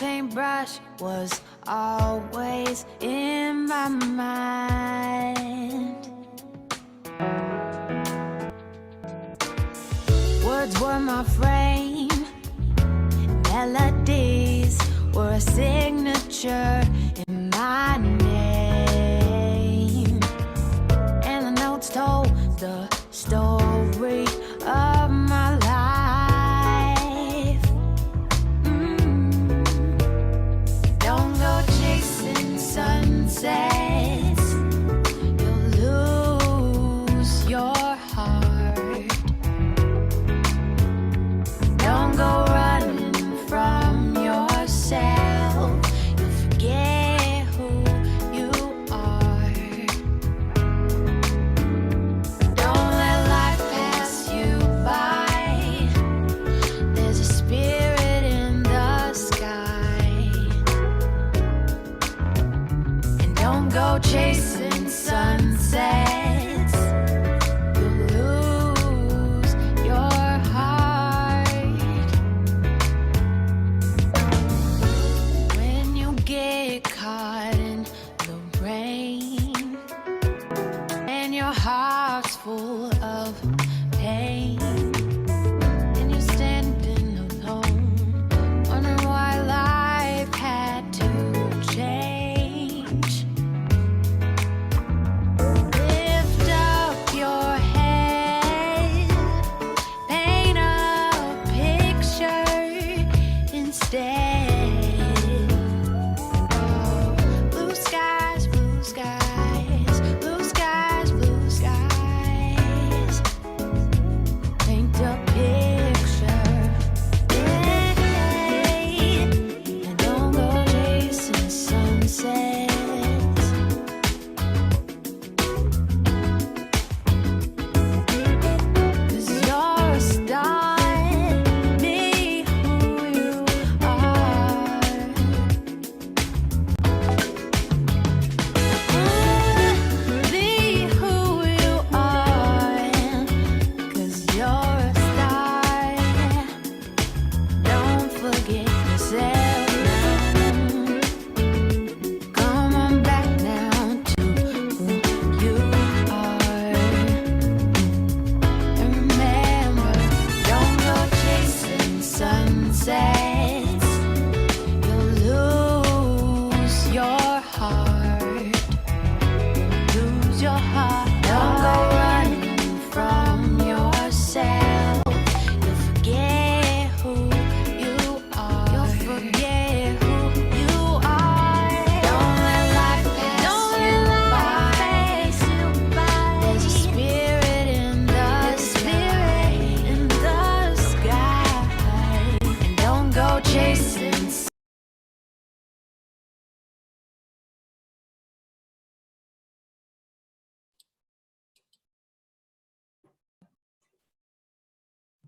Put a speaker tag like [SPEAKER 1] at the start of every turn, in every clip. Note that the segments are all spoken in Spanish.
[SPEAKER 1] paintbrush was always in my mind. Words were my frame, melodies were a signature in my name, and the notes told the story of my life. Don't go chasing sunsets, you'll lose your heart. Don't go running from yourself, you'll forget who you are. Don't let life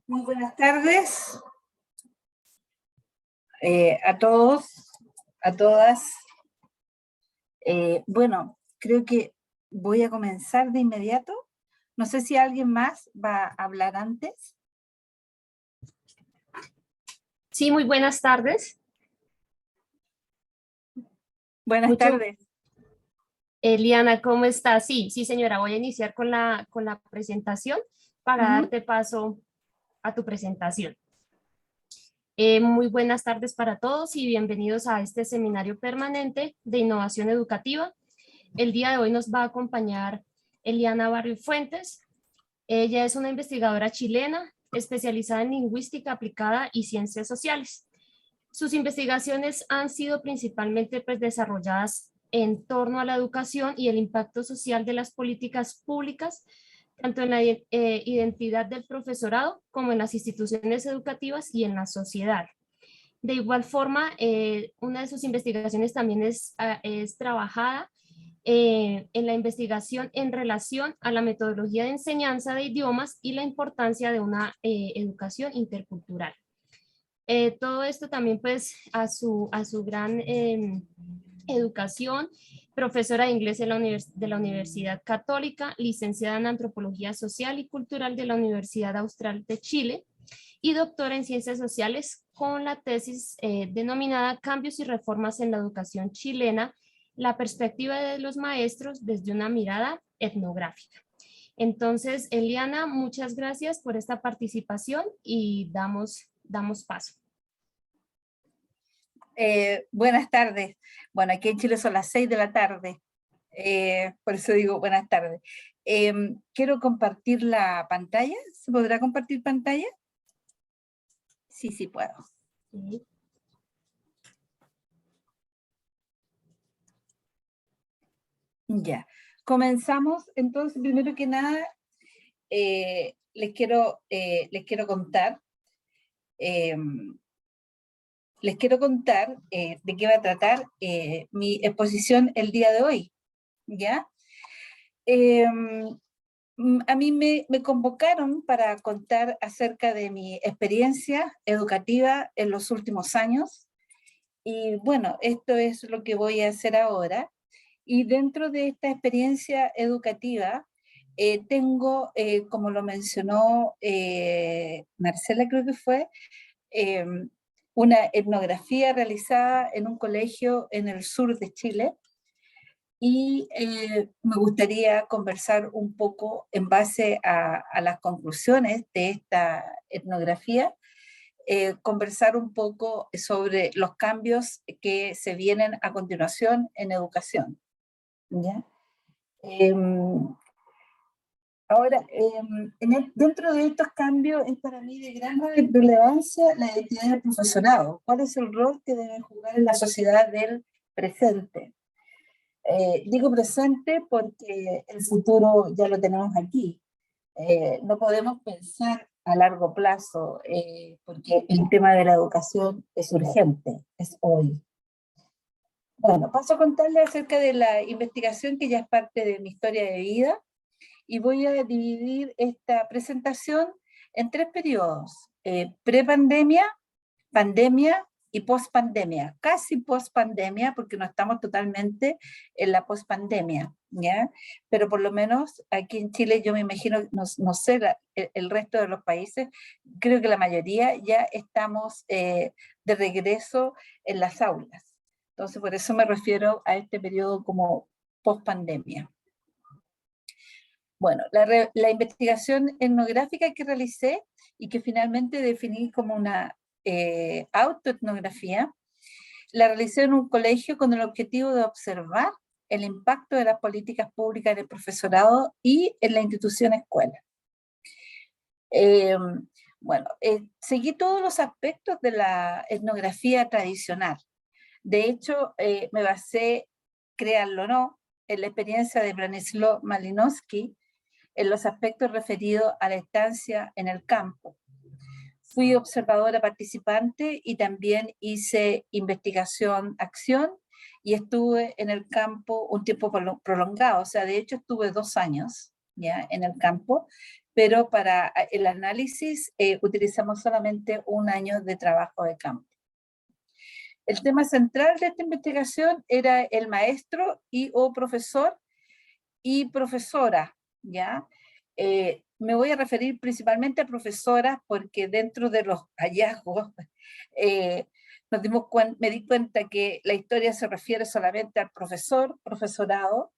[SPEAKER 2] Muy buenas tardes a todos, a todas. Bueno, creo que voy a comenzar de inmediato. No sé si alguien más va a hablar antes.
[SPEAKER 3] Sí, muy buenas tardes.
[SPEAKER 2] Buenas tardes.
[SPEAKER 3] Eliana, ¿cómo estás? Sí, señora, voy a iniciar con la presentación para darte paso a tu presentación. Muy buenas tardes para todos y bienvenidos a este seminario permanente de innovación educativa. El día de hoy nos va a acompañar Eliana Barrio Fuentes. Ella es una investigadora chilena especializada en lingüística aplicada y ciencias sociales. Sus investigaciones han sido principalmente desarrolladas en torno a la educación y el impacto social de las políticas públicas, tanto en la identidad del profesorado como en las instituciones educativas y en la sociedad. De igual forma, una de sus investigaciones también es trabajada en la investigación en relación a la metodología de enseñanza de idiomas y la importancia de una educación intercultural. Todo esto también pues a su gran educación, profesora de inglés de la Universidad Católica, licenciada en Antropología Social y Cultural de la Universidad Austral de Chile y doctora en Ciencias Sociales con la tesis denominada Cambios y Reformas en la Educación Chilena, la perspectiva de los maestros desde una mirada etnográfica. Entonces, Eliana, muchas gracias por esta participación y damos paso.
[SPEAKER 2] Buenas tardes. Bueno, aquí en Chile son las 6 de la tarde, por eso digo buenas tardes. Quiero compartir la pantalla. ¿Se podrá compartir pantalla? Sí puedo.
[SPEAKER 3] Sí.
[SPEAKER 2] Ya, comenzamos. Entonces, primero que nada, les quiero contar de qué va a tratar mi exposición el día de hoy, ¿ya? A mí me convocaron para contar acerca de mi experiencia educativa en los últimos años, y bueno, esto es lo que voy a hacer ahora. Y dentro de esta experiencia educativa, tengo, como lo mencionó Marcela, creo que fue, eh, una etnografía realizada en un colegio en el sur de Chile, y me gustaría conversar un poco en base a las conclusiones de esta etnografía, conversar un poco sobre los cambios que se vienen a continuación en educación, ¿ya? Ahora, dentro de estos cambios es para mí de gran relevancia la identidad del profesorado. ¿Cuál es el rol que debe jugar en la sociedad del presente? Digo presente porque el futuro ya lo tenemos aquí. No podemos pensar a largo plazo porque el tema de la educación es urgente, es hoy. Bueno, paso a contarles acerca de la investigación que ya es parte de mi historia de vida, y voy a dividir esta presentación en 3 periodos: prepandemia, pandemia y pospandemia. Casi pospandemia, porque no estamos totalmente en la pospandemia, ¿ya? Pero por lo menos aquí en Chile, yo me imagino, no sé el resto de los países, creo que la mayoría ya estamos de regreso en las aulas. Entonces, por eso me refiero a este periodo como pospandemia. Bueno, la investigación etnográfica que realicé y que finalmente definí como una autoetnografía, la realicé en un colegio con el objetivo de observar el impacto de las políticas públicas en el profesorado y en la institución escuela. Seguí todos los aspectos de la etnografía tradicional. De hecho, me basé, créanlo o no, en la experiencia de Branislaw Malinowski, en los aspectos referidos a la estancia en el campo. Fui observadora participante y también hice investigación-acción, y estuve en el campo un tiempo prolongado, o sea, de hecho estuve 2 años, ya, en el campo, pero para el análisis utilizamos solamente un año de trabajo de campo. El tema central de esta investigación era el maestro y o profesor y profesora, ¿ya? Me voy a referir principalmente a profesoras porque dentro de los hallazgos me di cuenta que la historia se refiere solamente al profesor, profesorado,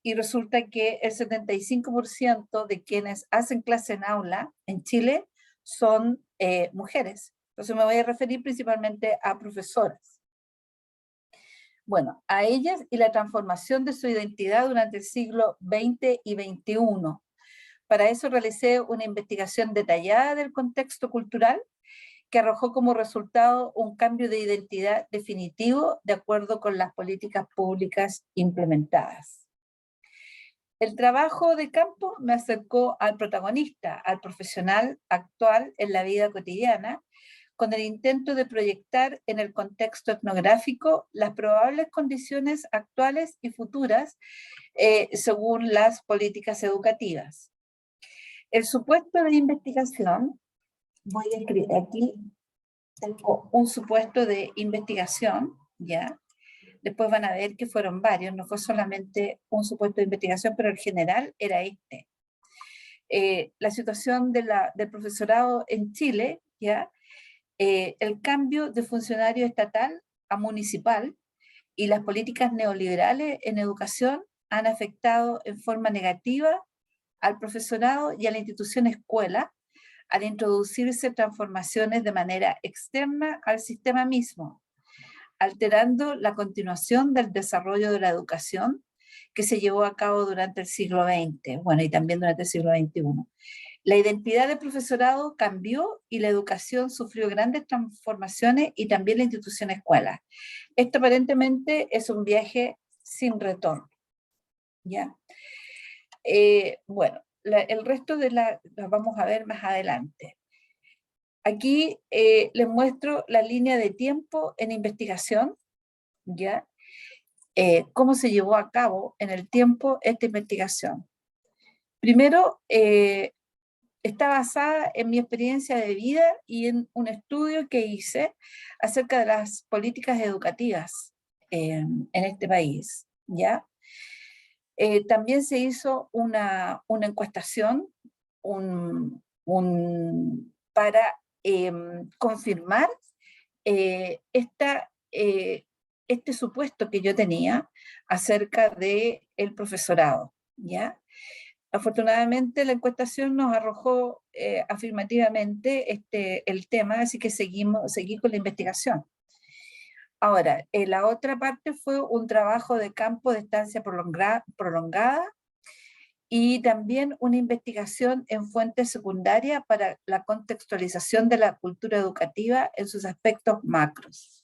[SPEAKER 2] y resulta que el 75% de quienes hacen clase en aula en Chile son mujeres. Entonces me voy a referir principalmente a profesoras. Bueno, a ellas y la transformación de su identidad durante el siglo XX y XXI. Para eso realicé una investigación detallada del contexto cultural que arrojó como resultado un cambio de identidad definitivo de acuerdo con las políticas públicas implementadas. El trabajo de campo me acercó al protagonista, al profesional actual en la vida cotidiana, con el intento de proyectar en el contexto etnográfico las probables condiciones actuales y futuras según las políticas educativas. El supuesto de investigación, voy a escribir aquí, tengo un supuesto de investigación, ¿ya? Después van a ver que fueron varios, no fue solamente un supuesto de investigación, pero el general era este. La situación del profesorado en Chile, ¿ya? El cambio de funcionario estatal a municipal y las políticas neoliberales en educación han afectado en forma negativa al profesorado y a la institución escuela al introducirse transformaciones de manera externa al sistema mismo, alterando la continuación del desarrollo de la educación que se llevó a cabo durante el siglo XX, bueno, y también durante el siglo XXI. La identidad del profesorado cambió y la educación sufrió grandes transformaciones y también la institución escuela. Esto aparentemente es un viaje sin retorno, ¿ya? Bueno, el resto las vamos a ver más adelante. Aquí les muestro la línea de tiempo en investigación, ¿ya? Cómo se llevó a cabo en el tiempo esta investigación. Primero, está basada en mi experiencia de vida y en un estudio que hice acerca de las políticas educativas en este país, ¿ya? También se hizo una encuestación para confirmar este supuesto que yo tenía acerca del profesorado, ¿ya? Afortunadamente la encuestación nos arrojó afirmativamente el tema, así que seguí con la investigación. Ahora, la otra parte fue un trabajo de campo de estancia prolongada y también una investigación en fuentes secundarias para la contextualización de la cultura educativa en sus aspectos macros.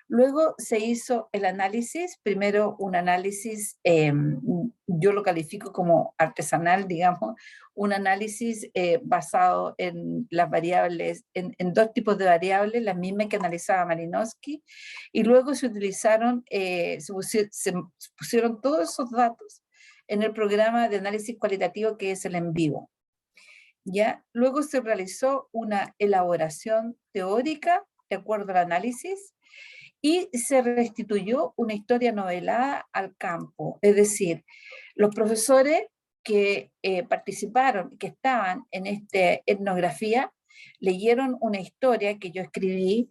[SPEAKER 2] Luego se hizo el análisis, primero un análisis, yo lo califico como artesanal, digamos, un análisis basado en las variables, en dos tipos de variables, las mismas que analizaba Malinowski, y luego se utilizaron, se pusieron todos esos datos en el programa de análisis cualitativo que es el En Vivo. ¿Ya? Luego se realizó una elaboración teórica de acuerdo al análisis, y se restituyó una historia novelada al campo. Es decir, los profesores que participaron, que estaban en esta etnografía, leyeron una historia que yo escribí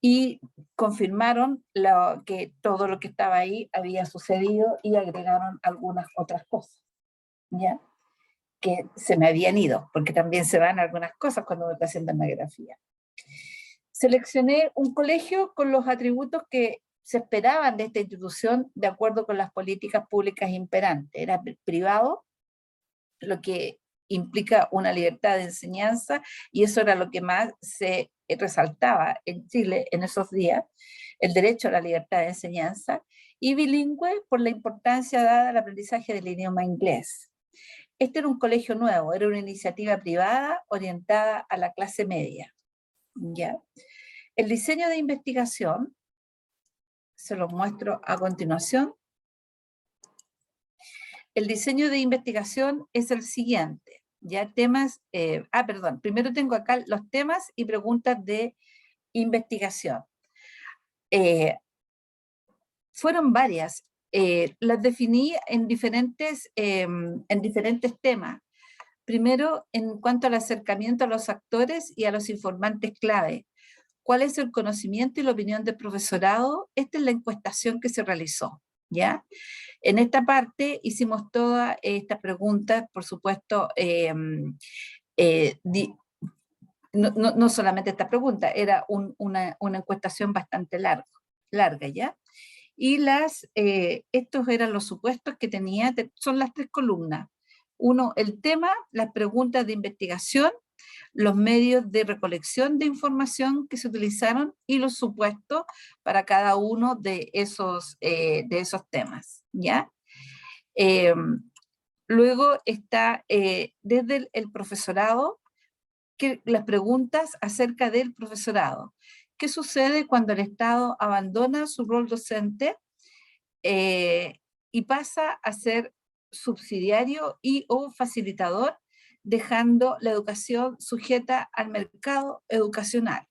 [SPEAKER 2] y confirmaron que todo lo que estaba ahí había sucedido y agregaron algunas otras cosas, ¿ya? Que se me habían ido, porque también se van algunas cosas cuando uno está haciendo etnografía. Seleccioné un colegio con los atributos que se esperaban de esta institución de acuerdo con las políticas públicas imperantes. Era privado, lo que implica una libertad de enseñanza, y eso era lo que más se resaltaba en Chile en esos días, el derecho a la libertad de enseñanza, y bilingüe por la importancia dada al aprendizaje del idioma inglés. Este era un colegio nuevo, era una iniciativa privada orientada a la clase media, ¿ya? El diseño de investigación, se los muestro a continuación. el diseño de investigación es el siguiente. Ya temas, perdón, primero tengo acá los temas y preguntas de investigación. Fueron varias. Las definí en diferentes temas. Primero, en cuanto al acercamiento a los actores y a los informantes clave. ¿Cuál es el conocimiento y la opinión del profesorado? Esta es la encuestación que se realizó, ¿ya? En esta parte hicimos todas estas preguntas, por supuesto, no solamente esta pregunta, era una encuestación bastante larga, ¿ya? Y estos eran los supuestos que tenía, son las 3 columnas. Uno, el tema, las preguntas de investigación, los medios de recolección de información que se utilizaron y los supuestos para cada uno de esos temas, ¿ya? Luego está desde el profesorado, las preguntas acerca del profesorado. ¿Qué sucede cuando el Estado abandona su rol docente y pasa a ser subsidiario y o facilitador, dejando la educación sujeta al mercado educacional?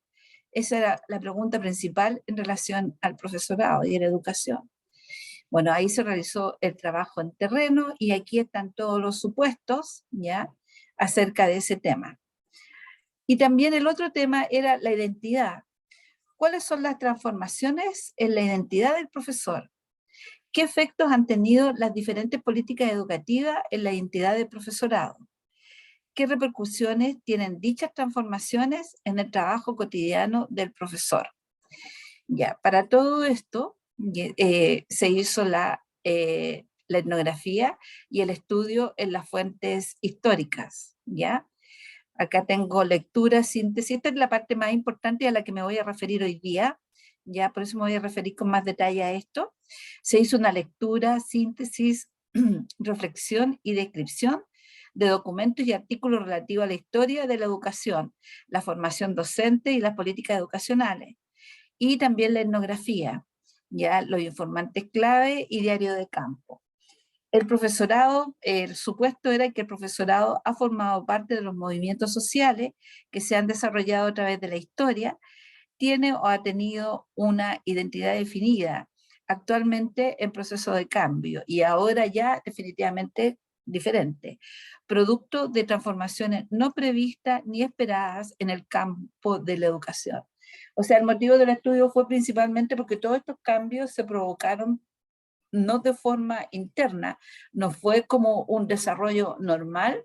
[SPEAKER 2] Esa era la pregunta principal en relación al profesorado y a la educación. Bueno, ahí se realizó el trabajo en terreno y aquí están todos los supuestos, ¿ya?, acerca de ese tema. Y también el otro tema era la identidad. ¿Cuáles son las transformaciones en la identidad del profesor? ¿Qué efectos han tenido las diferentes políticas educativas en la identidad del profesorado? ¿Qué repercusiones tienen dichas transformaciones en el trabajo cotidiano del profesor? Ya, para todo esto se hizo la etnografía y el estudio en las fuentes históricas, ¿ya? Acá tengo lectura, síntesis, esta es la parte más importante a la que me voy a referir hoy día, ya por eso me voy a referir con más detalle a esto. Se hizo una lectura, síntesis, reflexión y descripción de documentos y artículos relativos a la historia de la educación, la formación docente y las políticas educacionales, y también la etnografía, ya los informantes clave y diario de campo. El profesorado, el supuesto era que el profesorado ha formado parte de los movimientos sociales que se han desarrollado a través de la historia, tiene o ha tenido una identidad definida, actualmente en proceso de cambio y ahora ya definitivamente diferente, producto de transformaciones no previstas ni esperadas en el campo de la educación. O sea, el motivo del estudio fue principalmente porque todos estos cambios se provocaron no de forma interna, no fue como un desarrollo normal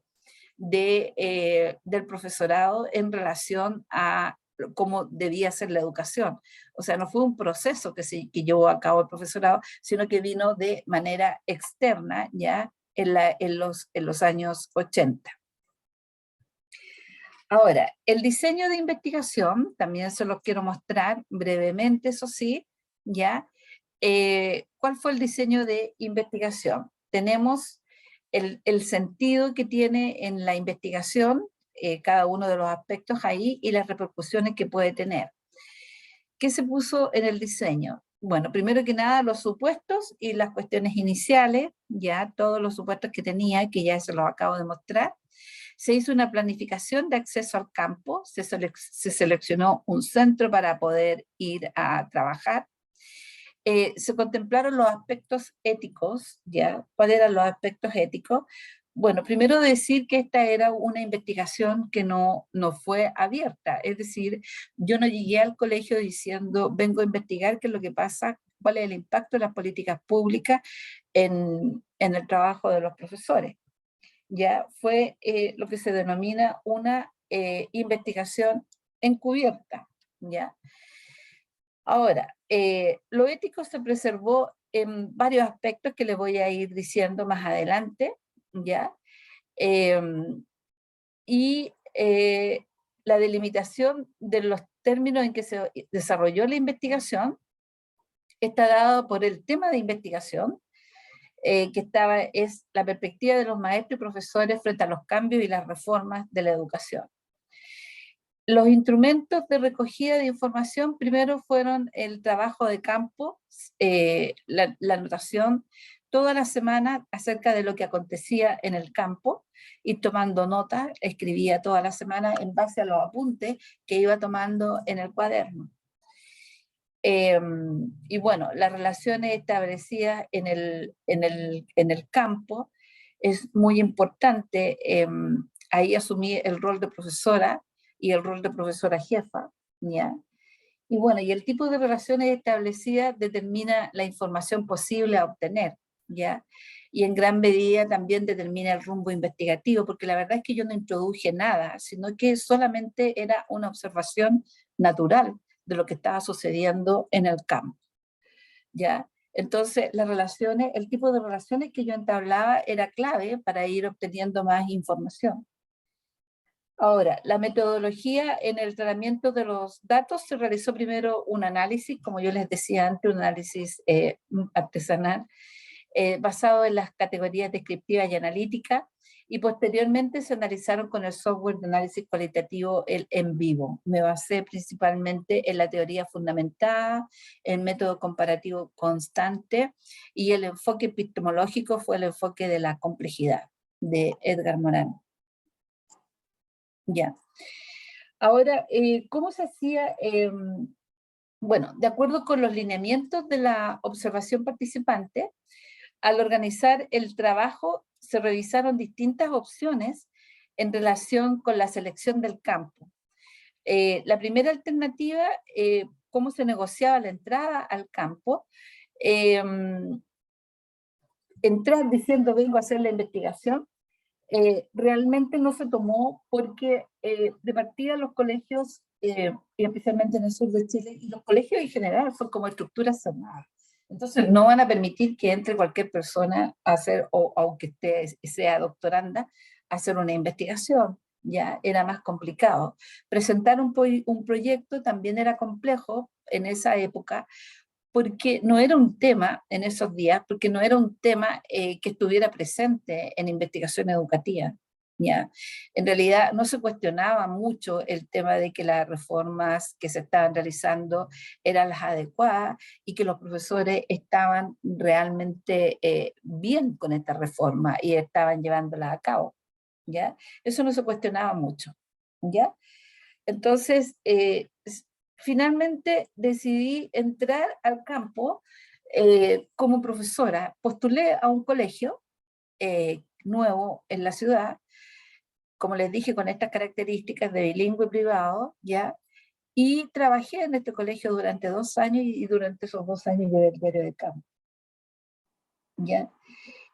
[SPEAKER 2] del profesorado en relación a cómo debía ser la educación. O sea, no fue un proceso que llevó a cabo el profesorado, sino que vino de manera externa ya en los años 80. Ahora, el diseño de investigación, también se los quiero mostrar brevemente, eso sí, ya. ¿Cuál fue el diseño de investigación? Tenemos el sentido que tiene en la investigación, cada uno de los aspectos ahí y las repercusiones que puede tener. ¿Qué se puso en el diseño? Bueno, primero que nada, los supuestos y las cuestiones iniciales, ya todos los supuestos que tenía, que ya se los acabo de mostrar. Se hizo una planificación de acceso al campo, se seleccionó un centro para poder ir a trabajar. Se contemplaron los aspectos éticos, ¿ya? ¿Cuáles eran los aspectos éticos? Bueno, primero decir que esta era una investigación que no fue abierta, es decir, yo no llegué al colegio diciendo, vengo a investigar qué es lo que pasa, cuál es el impacto de las políticas públicas en el trabajo de los profesores. Ya fue lo que se denomina una investigación encubierta, ¿ya? Ahora, lo ético se preservó en varios aspectos que les voy a ir diciendo más adelante, ¿ya? La delimitación de los términos en que se desarrolló la investigación está dada por el tema de investigación, es la perspectiva de los maestros y profesores frente a los cambios y las reformas de la educación. Los instrumentos de recogida de información primero fueron el trabajo de campo, la anotación toda la semana acerca de lo que acontecía en el campo y tomando notas, escribía toda la semana en base a los apuntes que iba tomando en el cuaderno. Y bueno, las relaciones establecidas en el campo es muy importante. Ahí asumí el rol de profesora y el rol de profesora jefa, ¿ya? Y bueno, y el tipo de relaciones establecidas determina la información posible a obtener, ¿ya? Y en gran medida también determina el rumbo investigativo, porque la verdad es que yo no introduje nada, sino que solamente era una observación natural de lo que estaba sucediendo en el campo, ¿ya? Entonces, las relaciones, el tipo de relaciones que yo entablaba era clave para ir obteniendo más información. Ahora, la metodología en el tratamiento de los datos se realizó primero un análisis, como yo les decía antes, un análisis artesanal, basado en las categorías descriptivas y analíticas, y posteriormente se analizaron con el software de análisis cualitativo, el en vivo. Me basé principalmente en la teoría fundamentada, el método comparativo constante, y el enfoque epistemológico fue el enfoque de la complejidad, de Edgar Morin. Ya. Ahora, ¿cómo se hacía? Bueno, de acuerdo con los lineamientos de la observación participante, al organizar el trabajo se revisaron distintas opciones en relación con la selección del campo. La primera alternativa, cómo se negociaba la entrada al campo, entrar diciendo vengo a hacer la investigación, realmente no se tomó porque de partida los colegios, y especialmente en el sur de Chile, y los colegios en general son como estructuras cerradas. Entonces no van a permitir que entre cualquier persona a hacer, o aunque sea doctoranda, a hacer una investigación. Ya era más complicado. Presentar un proyecto también era complejo en esa época, porque no era un tema en esos días, porque no era un tema que estuviera presente en investigación educativa. ¿Ya? En realidad no se cuestionaba mucho el tema de que las reformas que se estaban realizando eran las adecuadas y que los profesores estaban realmente bien con esta reforma y estaban llevándola a cabo. ¿Ya? Eso no se cuestionaba mucho. ¿Ya? Entonces, finalmente decidí entrar al campo como profesora. Postulé a un colegio nuevo en la ciudad, como les dije, con estas características de bilingüe privado, ¿ya? Y trabajé en este colegio durante 2 años y durante esos 2 años llevé el diario de campo, ¿ya?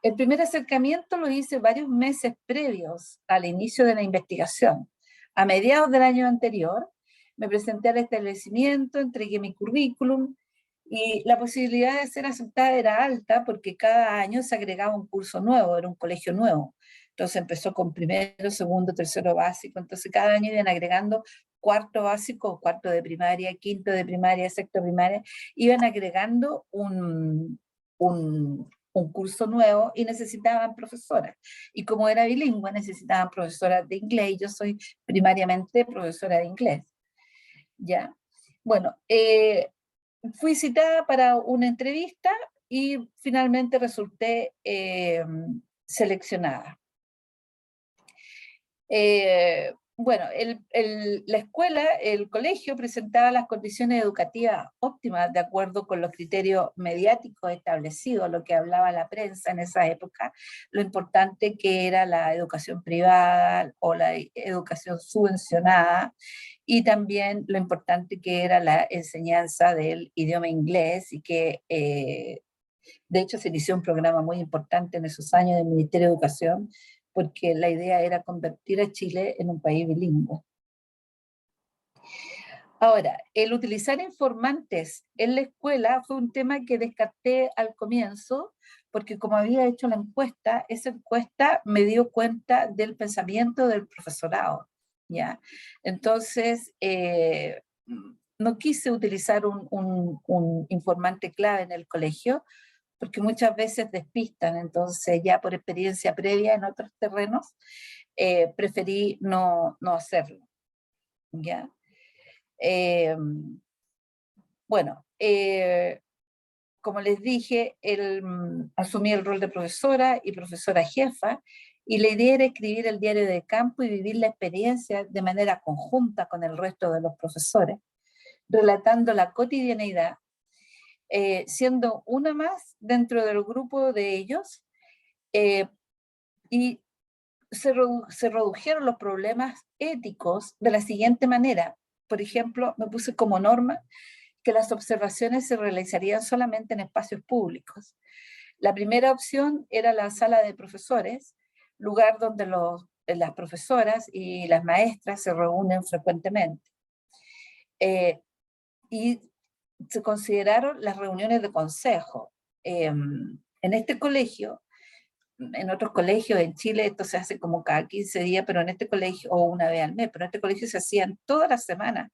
[SPEAKER 2] El primer acercamiento lo hice varios meses previos al inicio de la investigación. A mediados del año anterior, me presenté al establecimiento, entregué mi currículum y la posibilidad de ser aceptada era alta porque cada año se agregaba un curso nuevo, era un colegio nuevo. Entonces empezó con primero, segundo, tercero básico, entonces cada año iban agregando cuarto básico, cuarto de primaria, quinto de primaria, sexto de primaria, iban agregando un curso nuevo y necesitaban profesoras. Y como era bilingüe, necesitaban profesoras de inglés y yo soy primariamente profesora de inglés. ¿Ya? Bueno, fui citada para una entrevista y finalmente resulté seleccionada. Bueno, la escuela, el colegio presentaba las condiciones educativas óptimas de acuerdo con los criterios mediáticos establecidos, lo que hablaba la prensa en esa época, lo importante que era la educación privada o la educación subvencionada, y también lo importante que era la enseñanza del idioma inglés, y que de hecho se inició un programa muy importante en esos años del Ministerio de Educación, porque la idea era convertir a Chile en un país bilingüe. Ahora, el utilizar informantes en la escuela fue un tema que descarté al comienzo, porque como había hecho la encuesta, esa encuesta me dio cuenta del pensamiento del profesorado, ¿ya? Entonces, no quise utilizar un informante clave en el colegio, porque muchas veces despistan, entonces ya por experiencia previa en otros terrenos, preferí no hacerlo, ¿ya? Bueno, como les dije, asumí el rol de profesora y profesora jefa, y la idea era escribir el diario de campo y vivir la experiencia de manera conjunta con el resto de los profesores, relatando la cotidianeidad, siendo una más dentro del grupo de ellos, y se redujeron los problemas éticos de la siguiente manera. Por ejemplo, me puse como norma que las observaciones se realizarían solamente en espacios públicos. La primera opción era la sala de profesores, lugar donde las profesoras y las maestras se reúnen frecuentemente. Y se consideraron las reuniones de consejo. En este colegio, en otros colegios en Chile esto se hace como cada 15 días, pero en este colegio, o una vez al mes, pero en este colegio se hacían todas las semanas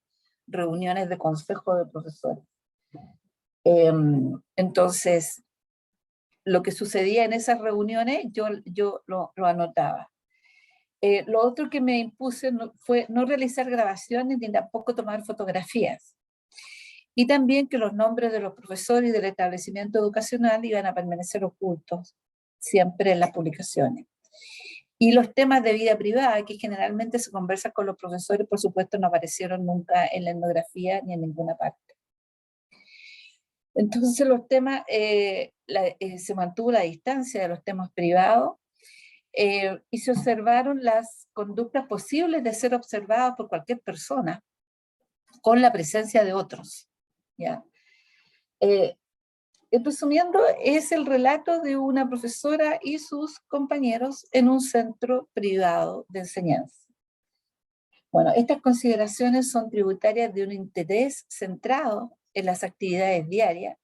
[SPEAKER 2] reuniones de consejo de profesores. Entonces, lo que sucedía en esas reuniones, yo lo anotaba. Lo otro que me impuse fue no realizar grabaciones ni tampoco tomar fotografías. Y también que los nombres de los profesores y del establecimiento educacional iban a permanecer ocultos siempre en las publicaciones. Y los temas de vida privada, que generalmente se conversan con los profesores, por supuesto, no aparecieron nunca en la etnografía ni en ninguna parte. Entonces los temas, se mantuvo la distancia de los temas privados, y se observaron las conductas posibles de ser observadas por cualquier persona con la presencia de otros, ¿ya? Resumiendo, es el relato de una profesora y sus compañeros en un centro privado de enseñanza. Bueno, estas consideraciones son tributarias de un interés centrado en las actividades diarias,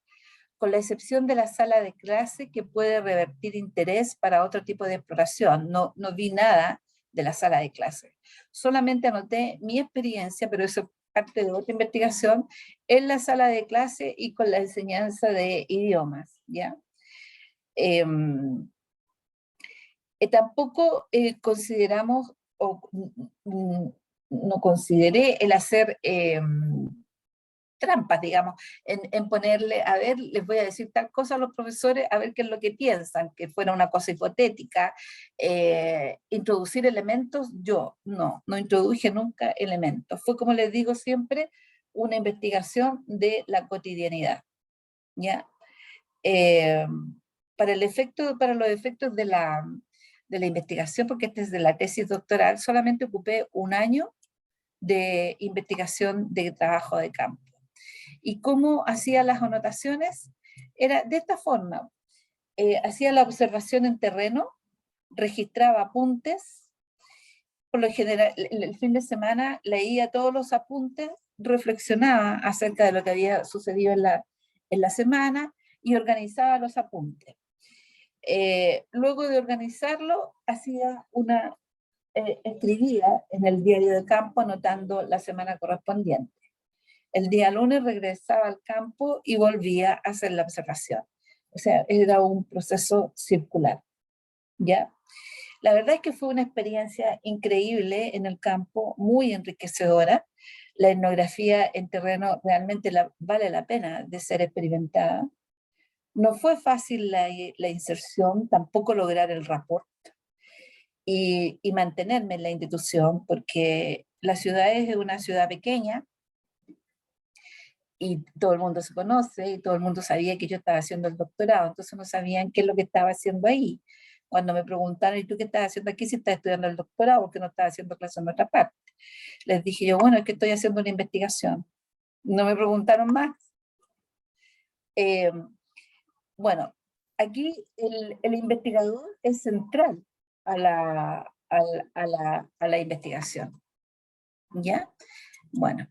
[SPEAKER 2] con la excepción de la sala de clase que puede revertir interés para otro tipo de exploración. No vi nada de la sala de clase. Solamente anoté mi experiencia, pero eso es parte de otra investigación, en la sala de clase y con la enseñanza de idiomas, ¿ya? Tampoco consideramos, no consideré el hacer trampas, digamos, en ponerle, a ver, les voy a decir tal cosa a los profesores, a ver qué es lo que piensan, que fuera una cosa hipotética. Introducir elementos, yo no introduje nunca elementos. Fue, como les digo siempre, una investigación de la cotidianidad, ¿ya? Para los efectos de la investigación, porque este es de la tesis doctoral, solamente ocupé un año de investigación de trabajo de campo. ¿Y cómo hacía las anotaciones? Era de esta forma. Hacía la observación en terreno, registraba apuntes, por lo general el fin de semana leía todos los apuntes, reflexionaba acerca de lo que había sucedido en la semana y organizaba los apuntes. Luego de organizarlo, escribía en el diario de campo anotando la semana correspondiente. El día lunes regresaba al campo y volvía a hacer la observación. O sea, era un proceso circular, ¿ya? La verdad es que fue una experiencia increíble en el campo, muy enriquecedora. La etnografía en terreno realmente vale la pena de ser experimentada. No fue fácil la inserción, tampoco lograr el rapport y mantenerme en la institución, porque la ciudad es una ciudad pequeña, y todo el mundo se conoce, y todo el mundo sabía que yo estaba haciendo el doctorado, entonces no sabían qué es lo que estaba haciendo ahí. Cuando me preguntaron, ¿y tú qué estás haciendo aquí si estás estudiando el doctorado? ¿Por qué no estás haciendo clases en otra parte? Les dije yo, bueno, es que estoy haciendo una investigación. No me preguntaron más. Bueno, aquí el investigador es central a la investigación, ¿ya? Bueno,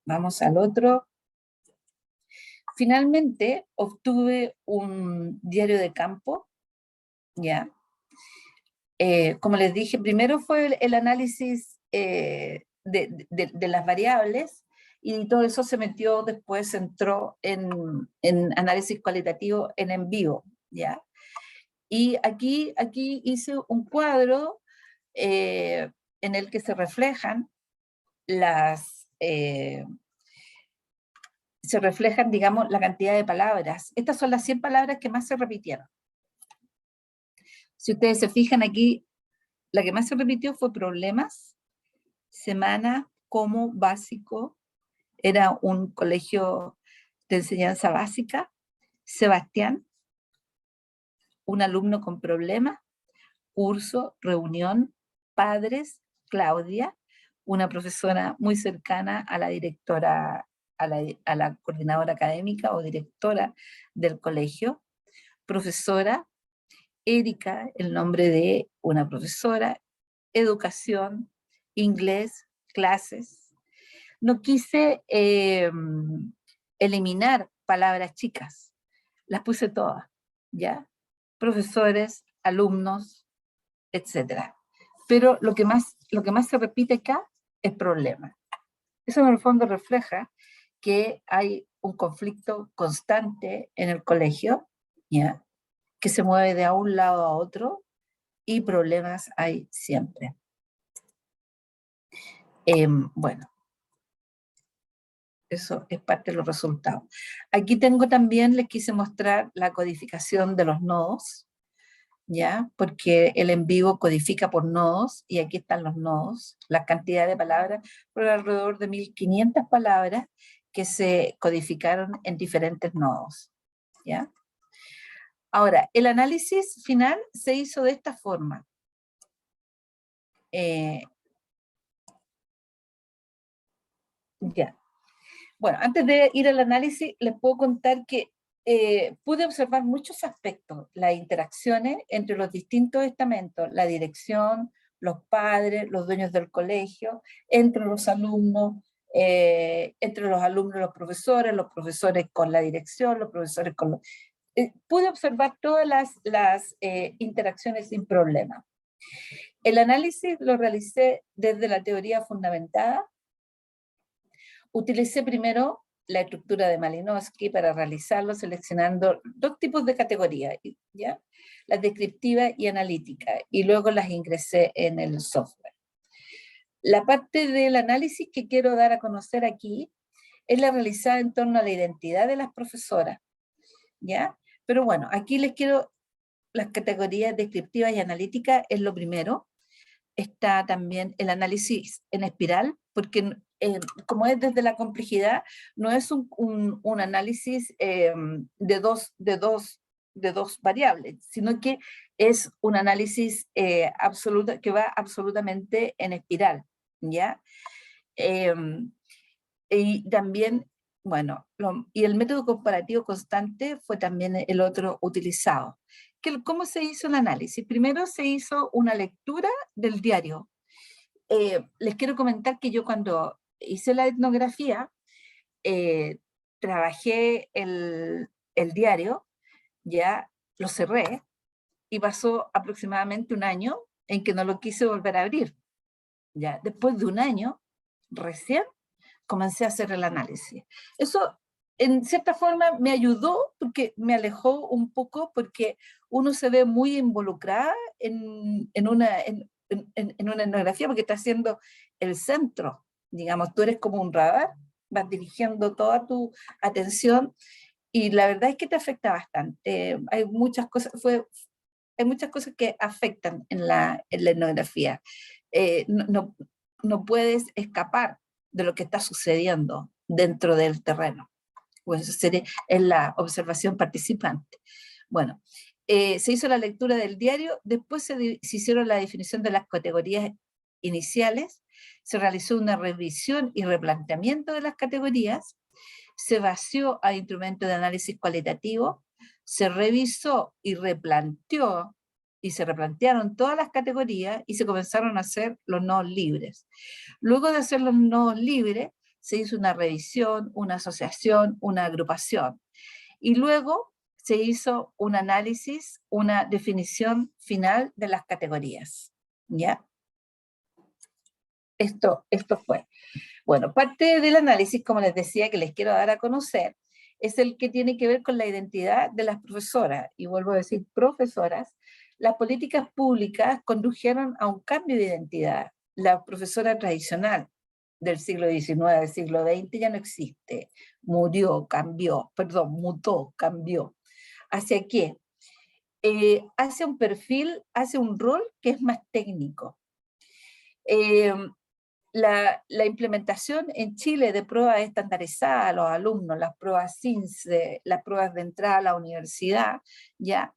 [SPEAKER 2] vamos al otro. Finalmente obtuve un diario de campo, ¿ya? Como les dije, primero fue el análisis de las variables, y todo eso después entró en análisis cualitativo en vivo, ¿ya? Y aquí hice un cuadro en el que se reflejan se reflejan, digamos, la cantidad de palabras. Estas son las 100 palabras que más se repitieron. Si ustedes se fijan aquí, la que más se repitió fue problemas, semana, como, básico, era un colegio de enseñanza básica, Sebastián, un alumno con problemas, curso, reunión, padres, Claudia, una profesora muy cercana a la directora, a la coordinadora académica o directora del colegio, profesora, Erika, el nombre de una profesora, educación, inglés, clases. No quise eliminar palabras chicas, las puse todas, ¿ya? Profesores, alumnos, etcétera. Pero lo que más se repite acá es problema. Eso en el fondo refleja que hay un conflicto constante en el colegio, ¿ya? Que se mueve de un lado a otro y problemas hay siempre. Bueno, eso es parte de los resultados. Aquí tengo también, les quise mostrar la codificación de los nodos, ¿ya? Porque el en vivo codifica por nodos, y aquí están los nodos, la cantidad de palabras, por alrededor de 1500 palabras que se codificaron en diferentes nodos, ¿ya? Ahora, el análisis final se hizo de esta forma. Ya. Bueno, antes de ir al análisis, les puedo contar que pude observar muchos aspectos, las interacciones entre los distintos estamentos, la dirección, los padres, los dueños del colegio, entre los alumnos y los profesores con la dirección, los profesores con los... pude observar todas las interacciones sin problema. El análisis lo realicé desde la teoría fundamentada. Utilicé primero la estructura de Malinowski para realizarlo, seleccionando dos tipos de categorías, ¿ya? Las descriptiva y analítica, y luego las ingresé en el software. La parte del análisis que quiero dar a conocer aquí es la realizada en torno a la identidad de las profesoras, ¿ya? Pero bueno, aquí les quiero, las categorías descriptivas y analíticas es lo primero. Está también el análisis en espiral, porque como es desde la complejidad, no es un análisis de dos variables, sino que es un análisis absoluto, que va absolutamente en espiral, ¿ya? Y también, bueno, y el método comparativo constante fue también el otro utilizado. ¿Cómo se hizo el análisis? Primero se hizo una lectura del diario. Les quiero comentar que yo cuando hice la etnografía, trabajé el diario, ya lo cerré, y pasó aproximadamente un año en que no lo quise volver a abrir. Ya, después de un año, recién comencé a hacer el análisis. Eso, en cierta forma, me ayudó porque me alejó un poco, porque uno se ve muy involucrada en una etnografía, porque está haciendo el centro, digamos, tú eres como un radar, vas dirigiendo toda tu atención, y la verdad es que te afecta bastante. Hay muchas cosas, hay muchas cosas que afectan en la etnografía. No puedes escapar de lo que está sucediendo dentro del terreno. Pues es la observación participante. Bueno, se hizo la lectura del diario, después se hicieron la definición de las categorías iniciales, se realizó una revisión y replanteamiento de las categorías, se vació a instrumentos de análisis cualitativo, se revisó y replanteó, y se replantearon todas las categorías y se comenzaron a hacer los nodos libres. Luego de hacer los nodos libres, se hizo una revisión, una asociación, una agrupación. Y luego se hizo un análisis, una definición final de las categorías. ¿Ya? Esto fue. Bueno, parte del análisis, como les decía, que les quiero dar a conocer, es el que tiene que ver con la identidad de las profesoras. Y vuelvo a decir profesoras. Las políticas públicas condujeron a un cambio de identidad. La profesora tradicional, del siglo XIX, del siglo XX, ya no existe. Murió, cambió, perdón, mutó, cambió. ¿Hacia qué? Hace un perfil, hace un rol que es más técnico. La implementación en Chile de pruebas estandarizadas a los alumnos, las pruebas CINCE, las pruebas de entrada a la universidad, ya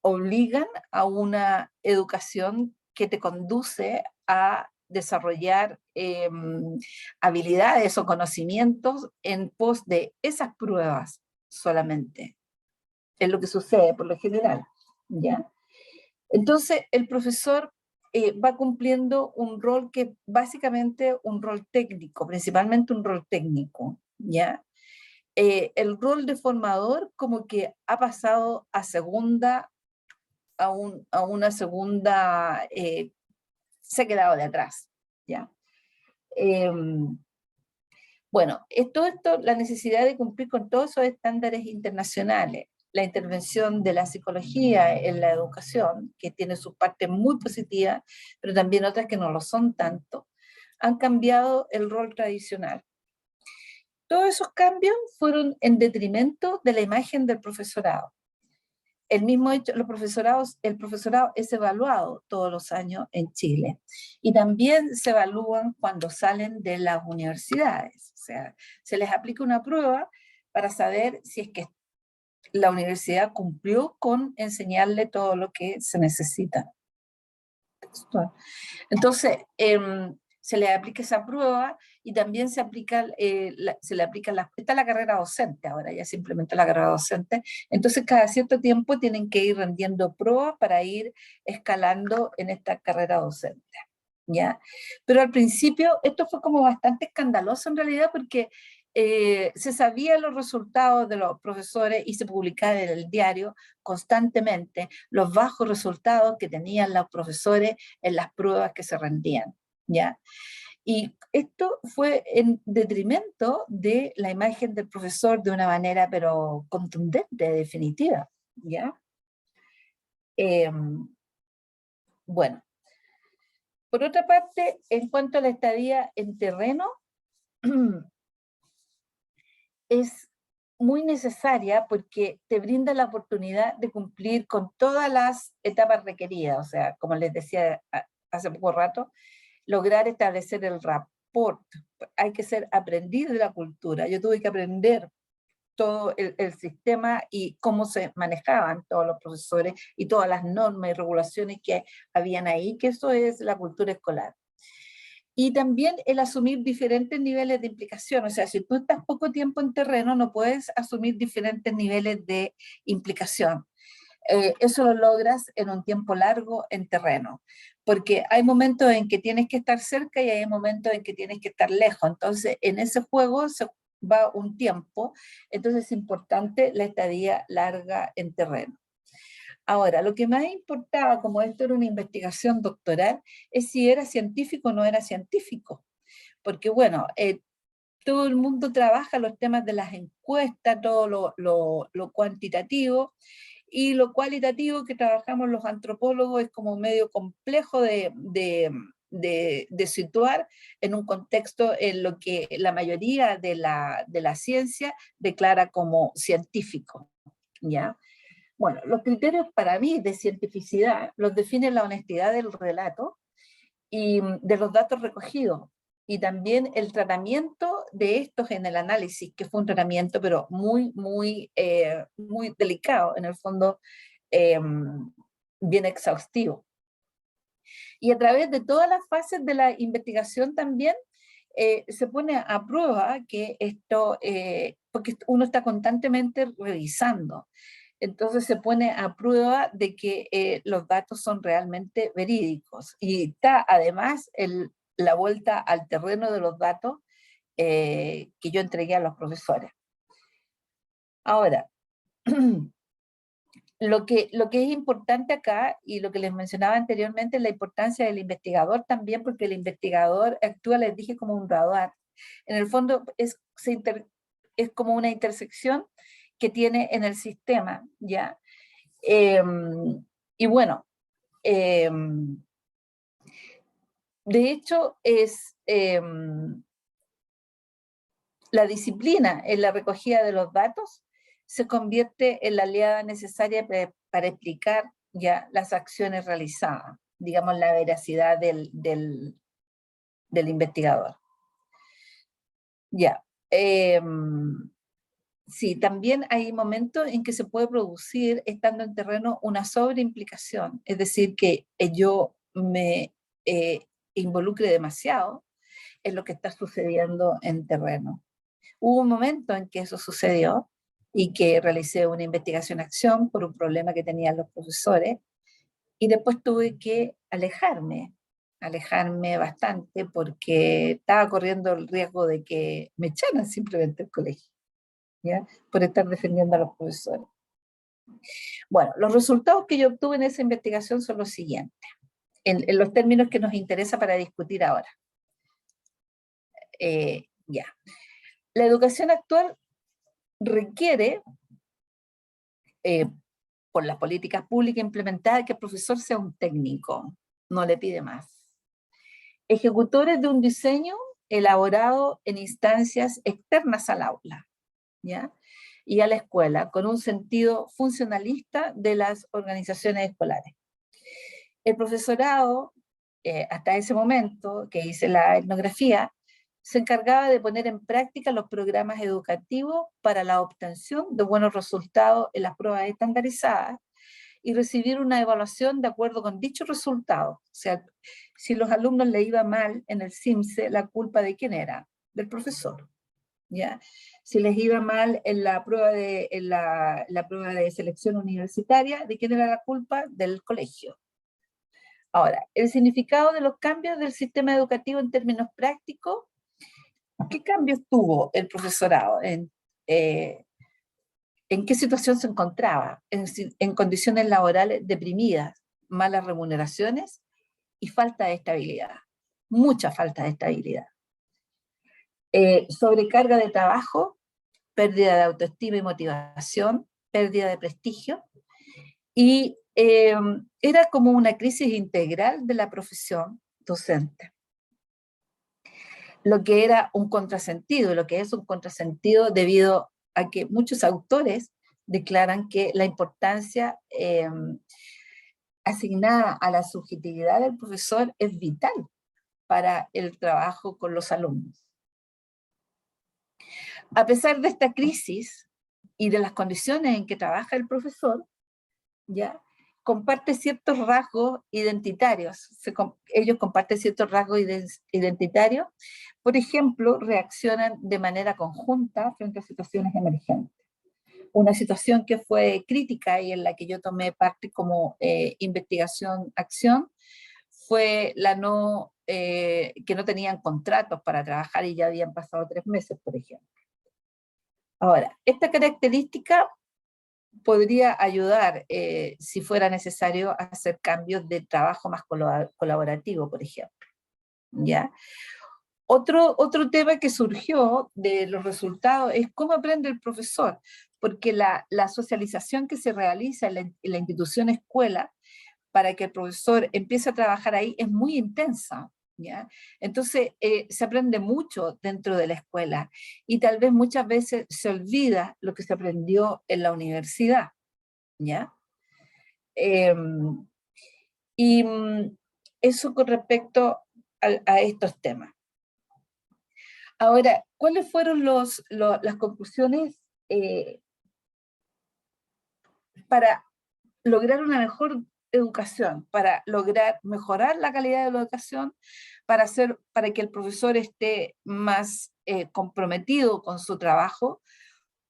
[SPEAKER 2] obligan a una educación que te conduce a desarrollar habilidades o conocimientos en pos de esas pruebas solamente. Es lo que sucede por lo general, ¿ya? Entonces, el profesor va cumpliendo un rol que básicamente un rol técnico, principalmente un rol técnico, ¿ya? El rol de formador como que ha pasado a segunda, a una segunda, se ha quedado de atrás, ¿ya? Bueno, todo esto, la necesidad de cumplir con todos esos estándares internacionales, la intervención de la psicología en la educación, que tiene sus partes muy positivas, pero también otras que no lo son tanto, han cambiado el rol tradicional. Todos esos cambios fueron en detrimento de la imagen del profesorado. El mismo hecho, el profesorado es evaluado todos los años en Chile y también se evalúan cuando salen de las universidades. O sea, se les aplica una prueba para saber si es que la universidad cumplió con enseñarle todo lo que se necesita. Entonces, se le aplica esa prueba y también se aplica, se le aplica está la carrera docente ahora, ya se implementó la carrera docente, entonces cada cierto tiempo tienen que ir rendiendo pruebas para ir escalando en esta carrera docente, ¿ya? Pero al principio esto fue como bastante escandaloso en realidad porque se sabían los resultados de los profesores y se publicaba en el diario constantemente los bajos resultados que tenían los profesores en las pruebas que se rendían, ¿ya? Y esto fue en detrimento de la imagen del profesor de una manera pero contundente, definitiva, ¿ya? Bueno, por otra parte, en cuanto a la estadía en terreno, es muy necesaria porque te brinda la oportunidad de cumplir con todas las etapas requeridas, o sea, como les decía hace poco rato, lograr establecer el rapport. Hay que ser aprendiz de la cultura. Yo tuve que aprender todo el sistema y cómo se manejaban todos los profesores y todas las normas y regulaciones que habían ahí, que eso es la cultura escolar. Y también el asumir diferentes niveles de implicación, o sea, si tú estás poco tiempo en terreno, no puedes asumir diferentes niveles de implicación. Eso lo logras en un tiempo largo en terreno, porque hay momentos en que tienes que estar cerca y hay momentos en que tienes que estar lejos, entonces en ese juego se va un tiempo, entonces es importante la estadía larga en terreno. Ahora, lo que más importaba, como esto era una investigación doctoral, es si era científico o no era científico, porque bueno, todo el mundo trabaja los temas de las encuestas, todo lo cuantitativo, y lo cualitativo que trabajamos los antropólogos es como medio complejo de situar en un contexto en lo que la mayoría de la ciencia declara como científico, ¿ya? Bueno, los criterios para mí de cientificidad los define la honestidad del relato y de los datos recogidos, y también el tratamiento de estos en el análisis, que fue un tratamiento pero muy delicado, en el fondo bien exhaustivo. Y a través de todas las fases de la investigación también se pone a prueba que esto, porque uno está constantemente revisando, entonces se pone a prueba de que los datos son realmente verídicos. Y está además la vuelta al terreno de los datos que yo entregué a los profesores. Ahora, lo que es importante acá, y lo que les mencionaba anteriormente, es la importancia del investigador también, porque el investigador actúa, les dije, como un radar. En el fondo es como una intersección que tiene en el sistema, ¿ya? Y bueno, de hecho La disciplina en la recogida de los datos se convierte en la aliada necesaria para explicar ya las acciones realizadas, digamos, la veracidad del investigador. Ya. Sí, también hay momentos en que se puede producir, estando en terreno, una sobreimplicación, es decir, que yo me involucre demasiado en lo que está sucediendo en terreno. Hubo un momento en que eso sucedió y que realicé una investigación-acción por un problema que tenían los profesores, y después tuve que alejarme bastante porque estaba corriendo el riesgo de que me echaran simplemente del colegio, ¿ya? Por estar defendiendo a los profesores. Bueno, los resultados que yo obtuve en esa investigación son los siguientes, en los términos que nos interesa para discutir ahora. Ya. La educación actual requiere, por las políticas públicas implementadas, que el profesor sea un técnico, no le pide más. Ejecutores de un diseño elaborado en instancias externas al aula, ¿ya? Y a la escuela, con un sentido funcionalista de las organizaciones escolares. El profesorado, hasta ese momento que hice la etnografía, se encargaba de poner en práctica los programas educativos para la obtención de buenos resultados en las pruebas estandarizadas y recibir una evaluación de acuerdo con dichos resultados. O sea, si los alumnos le iba mal en el CIMSE, ¿la culpa de quién era? Del profesor, ¿ya? Si les iba mal en la prueba la prueba de selección universitaria, ¿de quién era la culpa? Del colegio. Ahora, el significado de los cambios del sistema educativo en términos prácticos. ¿Qué cambios tuvo el profesorado? ¿En qué situación se encontraba? En condiciones laborales deprimidas, malas remuneraciones y falta de estabilidad. Mucha falta de estabilidad. Sobrecarga de trabajo, pérdida de autoestima y motivación, pérdida de prestigio. Y era como una crisis integral de la profesión docente. Lo que era un contrasentido, lo que es un contrasentido debido a que muchos autores declaran que la importancia asignada a la subjetividad del profesor es vital para el trabajo con los alumnos. A pesar de esta crisis y de las condiciones en que trabaja el profesor, ¿ya? Comparte ciertos rasgos identitarios. Ellos comparten ciertos rasgos identitarios. Por ejemplo, reaccionan de manera conjunta frente a situaciones emergentes. Una situación que fue crítica y en la que yo tomé parte como investigación-acción fue que no tenían contratos para trabajar y ya habían pasado 3 meses, por ejemplo. Ahora, esta característica podría ayudar, si fuera necesario, a hacer cambios de trabajo más colaborativo, por ejemplo, ¿ya? Otro tema que surgió de los resultados es cómo aprende el profesor, porque la socialización que se realiza en la institución escuela para que el profesor empiece a trabajar ahí es muy intensa, ¿ya? Entonces se aprende mucho dentro de la escuela y tal vez muchas veces se olvida lo que se aprendió en la universidad, ¿ya? Y eso con respecto a estos temas. Ahora, ¿cuáles fueron las conclusiones para lograr una mejor educación, para lograr mejorar la calidad de la educación, para que el profesor esté más comprometido con su trabajo?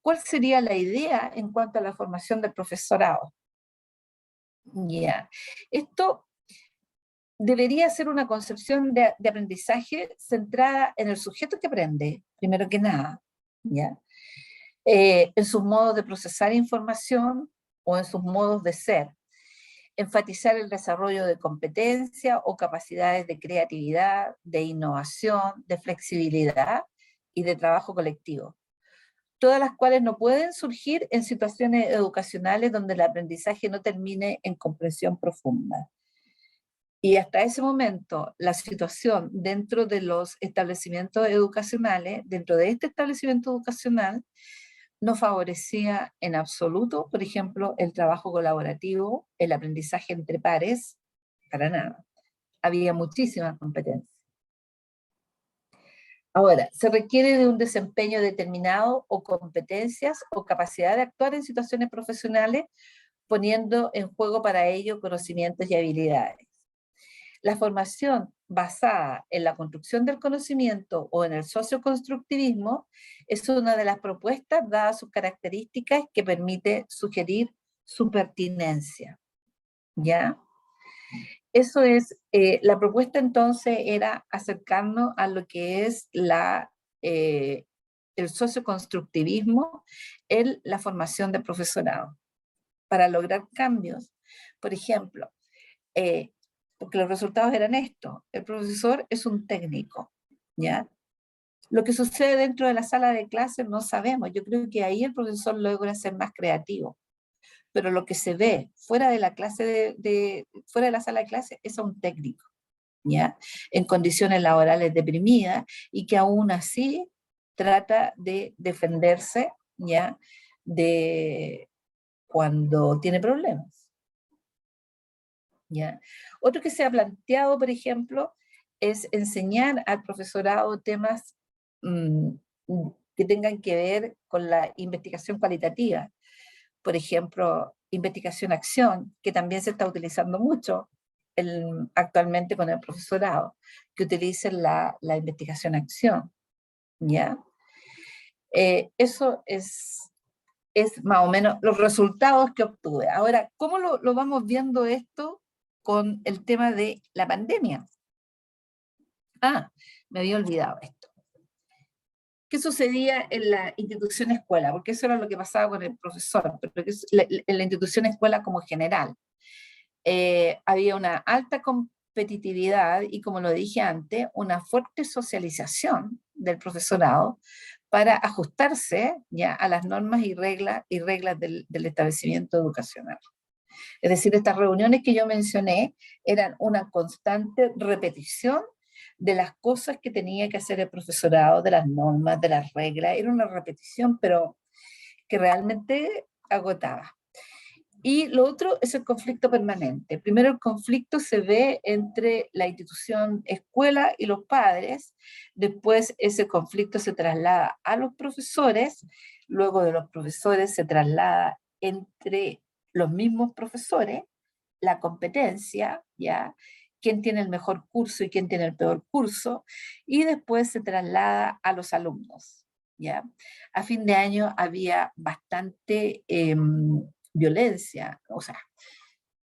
[SPEAKER 2] ¿Cuál sería la idea en cuanto a la formación del profesorado? Ya. Esto debería ser una concepción de aprendizaje centrada en el sujeto que aprende, primero que nada, ¿ya? En sus modos de procesar información o en sus modos de ser. Enfatizar el desarrollo de competencias o capacidades de creatividad, de innovación, de flexibilidad y de trabajo colectivo, todas las cuales no pueden surgir en situaciones educacionales donde el aprendizaje no termine en comprensión profunda. Y hasta ese momento, la situación dentro de los establecimientos educacionales, dentro de este establecimiento educacional, no favorecía en absoluto, por ejemplo, el trabajo colaborativo, el aprendizaje entre pares, para nada. Había muchísima competencia. Ahora, se requiere de un desempeño determinado o competencias o capacidad de actuar en situaciones profesionales, poniendo en juego para ello conocimientos y habilidades. La formación basada en la construcción del conocimiento o en el socioconstructivismo es una de las propuestas, dadas sus características, que permite sugerir su pertinencia. ¿Ya? Eso es, la propuesta entonces era acercarnos a lo que es el socioconstructivismo en la formación de profesorado, para lograr cambios. Por ejemplo, porque los resultados eran estos: el profesor es un técnico, ¿ya? Lo que sucede dentro de la sala de clases no sabemos. Yo creo que ahí el profesor logra ser más creativo, pero lo que se ve fuera de la clase fuera de la sala de clases es a un técnico, ¿ya? En condiciones laborales deprimidas, y que aún así trata de defenderse, ¿ya? De cuando tiene problemas. ¿Ya? Otro que se ha planteado, por ejemplo, es enseñar al profesorado temas que tengan que ver con la investigación cualitativa. Por ejemplo, investigación-acción, que también se está utilizando mucho actualmente con el profesorado, que utilicen la investigación-acción. ¿Ya? Eso es más o menos los resultados que obtuve. Ahora, ¿cómo lo vamos viendo esto con el tema de la pandemia? Me había olvidado esto. ¿Qué sucedía en la institución escuela? Porque eso era lo que pasaba con el profesor, pero en la institución escuela como general. Había una alta competitividad y, como lo dije antes, una fuerte socialización del profesorado para ajustarse ya a las normas y reglas del establecimiento educacional. Es decir, estas reuniones que yo mencioné eran una constante repetición de las cosas que tenía que hacer el profesorado, de las normas, de las reglas. Era una repetición, pero que realmente agotaba. Y lo otro es el conflicto permanente. Primero, el conflicto se ve entre la institución escuela y los padres. Después, ese conflicto se traslada a los profesores. Luego de los profesores se traslada entre los mismos profesores, la competencia, ¿ya? Quién tiene el mejor curso y quién tiene el peor curso. Y después se traslada a los alumnos, ¿ya? A fin de año había bastante violencia, o sea,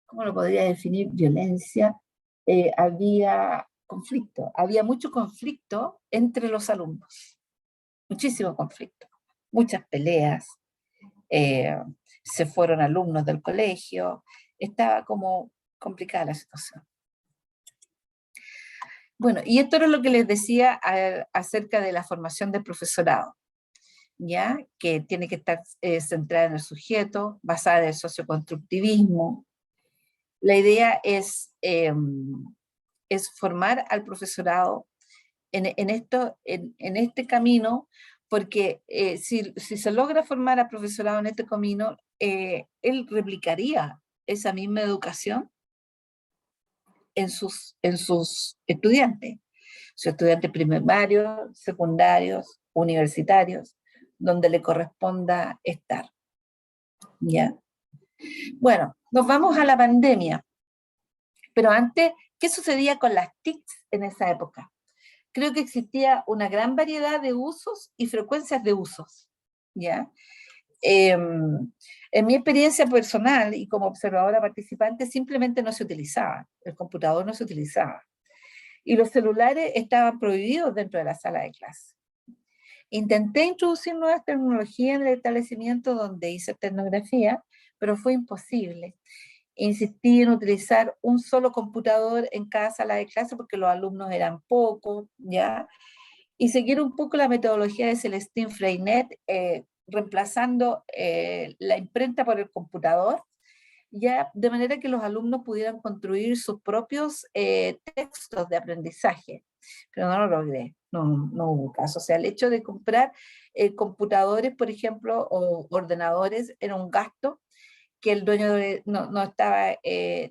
[SPEAKER 2] ¿cómo lo podría definir? Violencia. Había conflicto, había mucho conflicto entre los alumnos, muchísimo conflicto, muchas peleas, se fueron alumnos del colegio, estaba como complicada la situación. Bueno, y esto era lo que les decía acerca de la formación del profesorado, ¿ya? Que tiene que estar centrada en el sujeto, basada en el socioconstructivismo. La idea es formar al profesorado en este camino, porque si se logra formar al profesorado en este camino, él replicaría esa misma educación en sus estudiantes, sus estudiantes primarios, secundarios, universitarios, donde le corresponda estar. ¿Ya? Bueno, nos vamos a la pandemia. Pero antes, ¿qué sucedía con las TICs en esa época? Creo que existía una gran variedad de usos y frecuencias de usos, ¿ya? En mi experiencia personal y como observadora participante, simplemente no se utilizaba, el computador no se utilizaba, y los celulares estaban prohibidos dentro de la sala de clase. Intenté introducir nuevas tecnologías en el establecimiento donde hice etnografía, pero fue imposible. Insistí en utilizar un solo computador en cada sala de clase porque los alumnos eran pocos, ¿ya? Y seguir un poco la metodología de Celestine Freinet, reemplazando la imprenta por el computador, ya de manera que los alumnos pudieran construir sus propios textos de aprendizaje. Pero no lo logré, no hubo caso. O sea, el hecho de comprar computadores, por ejemplo, o ordenadores, era un gasto que el dueño no estaba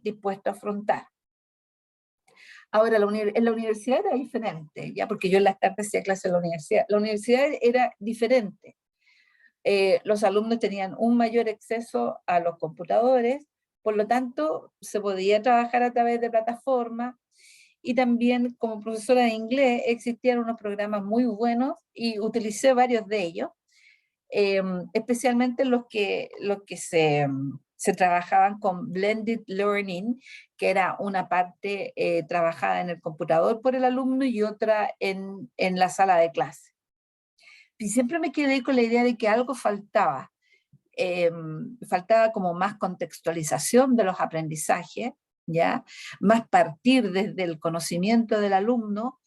[SPEAKER 2] dispuesto a afrontar. Ahora, en la universidad era diferente, ya porque yo en las tardes hacía clase en la universidad. La universidad era diferente. Los alumnos tenían un mayor acceso a los computadores, por lo tanto, se podía trabajar a través de plataformas, y también como profesora de inglés existían unos programas muy buenos y utilicé varios de ellos, especialmente los que se trabajaban con blended learning, que era una parte trabajada en el computador por el alumno y otra en la sala de clase. Y siempre me quedé con la idea de que algo faltaba. Faltaba como más contextualización de los aprendizajes, ¿ya? Más partir desde el conocimiento del alumno,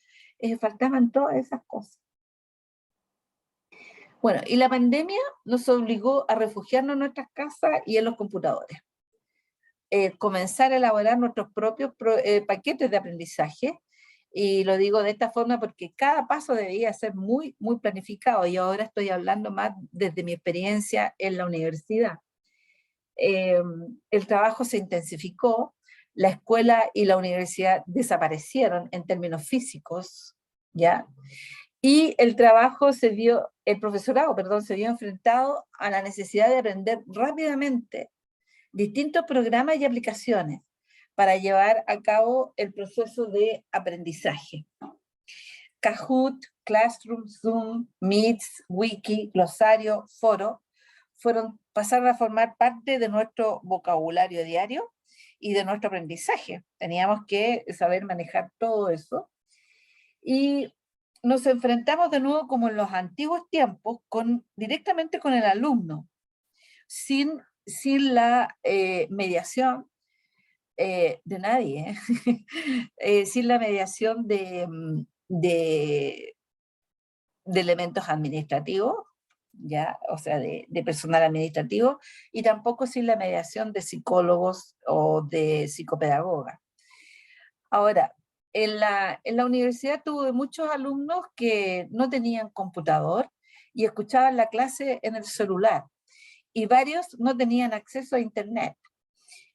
[SPEAKER 2] faltaban todas esas cosas. Bueno, y la pandemia nos obligó a refugiarnos en nuestras casas y en los computadores. Comenzar a elaborar nuestros propios paquetes de aprendizaje, y lo digo de esta forma porque cada paso debía ser muy, muy planificado, y ahora estoy hablando más desde mi experiencia en la universidad. El trabajo se intensificó, la escuela y la universidad desaparecieron en términos físicos, ¿ya? Y el profesorado, perdón, se vio enfrentado a la necesidad de aprender rápidamente distintos programas y aplicaciones para llevar a cabo el proceso de aprendizaje. Kahoot, Classroom, Zoom, Meets, Wiki, Glosario, Foro, pasaron a formar parte de nuestro vocabulario diario y de nuestro aprendizaje. Teníamos que saber manejar todo eso. Y nos enfrentamos de nuevo, como en los antiguos tiempos, directamente con el alumno, sin la mediación de nadie, sin la mediación de elementos administrativos, ¿ya? O sea, de personal administrativo, y tampoco sin la mediación de psicólogos o de psicopedagogas. Ahora, en la universidad tuve muchos alumnos que no tenían computador y escuchaban la clase en el celular, y varios no tenían acceso a internet.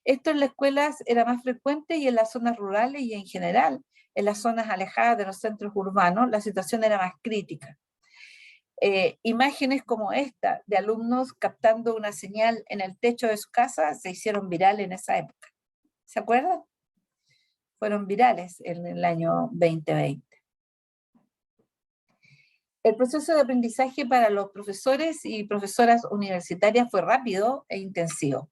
[SPEAKER 2] Esto en las escuelas era más frecuente, y en las zonas rurales y en general en las zonas alejadas de los centros urbanos la situación era más crítica. Imágenes como esta de alumnos captando una señal en el techo de su casa se hicieron virales en esa época. ¿Se acuerdan? Fueron virales en el año 2020. El proceso de aprendizaje para los profesores y profesoras universitarias fue rápido e intensivo.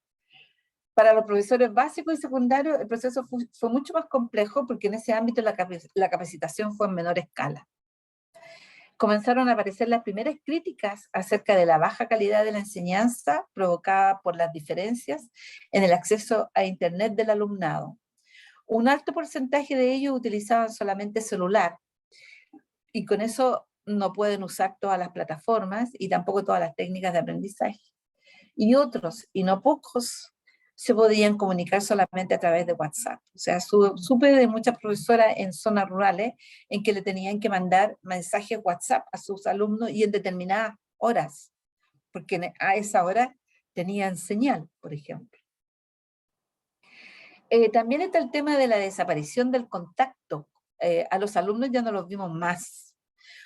[SPEAKER 2] Para los profesores básicos y secundarios el proceso fue mucho más complejo, porque en ese ámbito la capacitación fue en menor escala. Comenzaron a aparecer las primeras críticas acerca de la baja calidad de la enseñanza provocada por las diferencias en el acceso a Internet del alumnado. Un alto porcentaje de ellos utilizaban solamente celular, y con eso no pueden usar todas las plataformas y tampoco todas las técnicas de aprendizaje. Y otros, y no pocos, se podían comunicar solamente a través de WhatsApp. O sea, supe de muchas profesoras en zonas rurales en que le tenían que mandar mensajes WhatsApp a sus alumnos, y en determinadas horas, porque a esa hora tenían señal, por ejemplo. También está el tema de la desaparición del contacto. A los alumnos ya no los vimos más.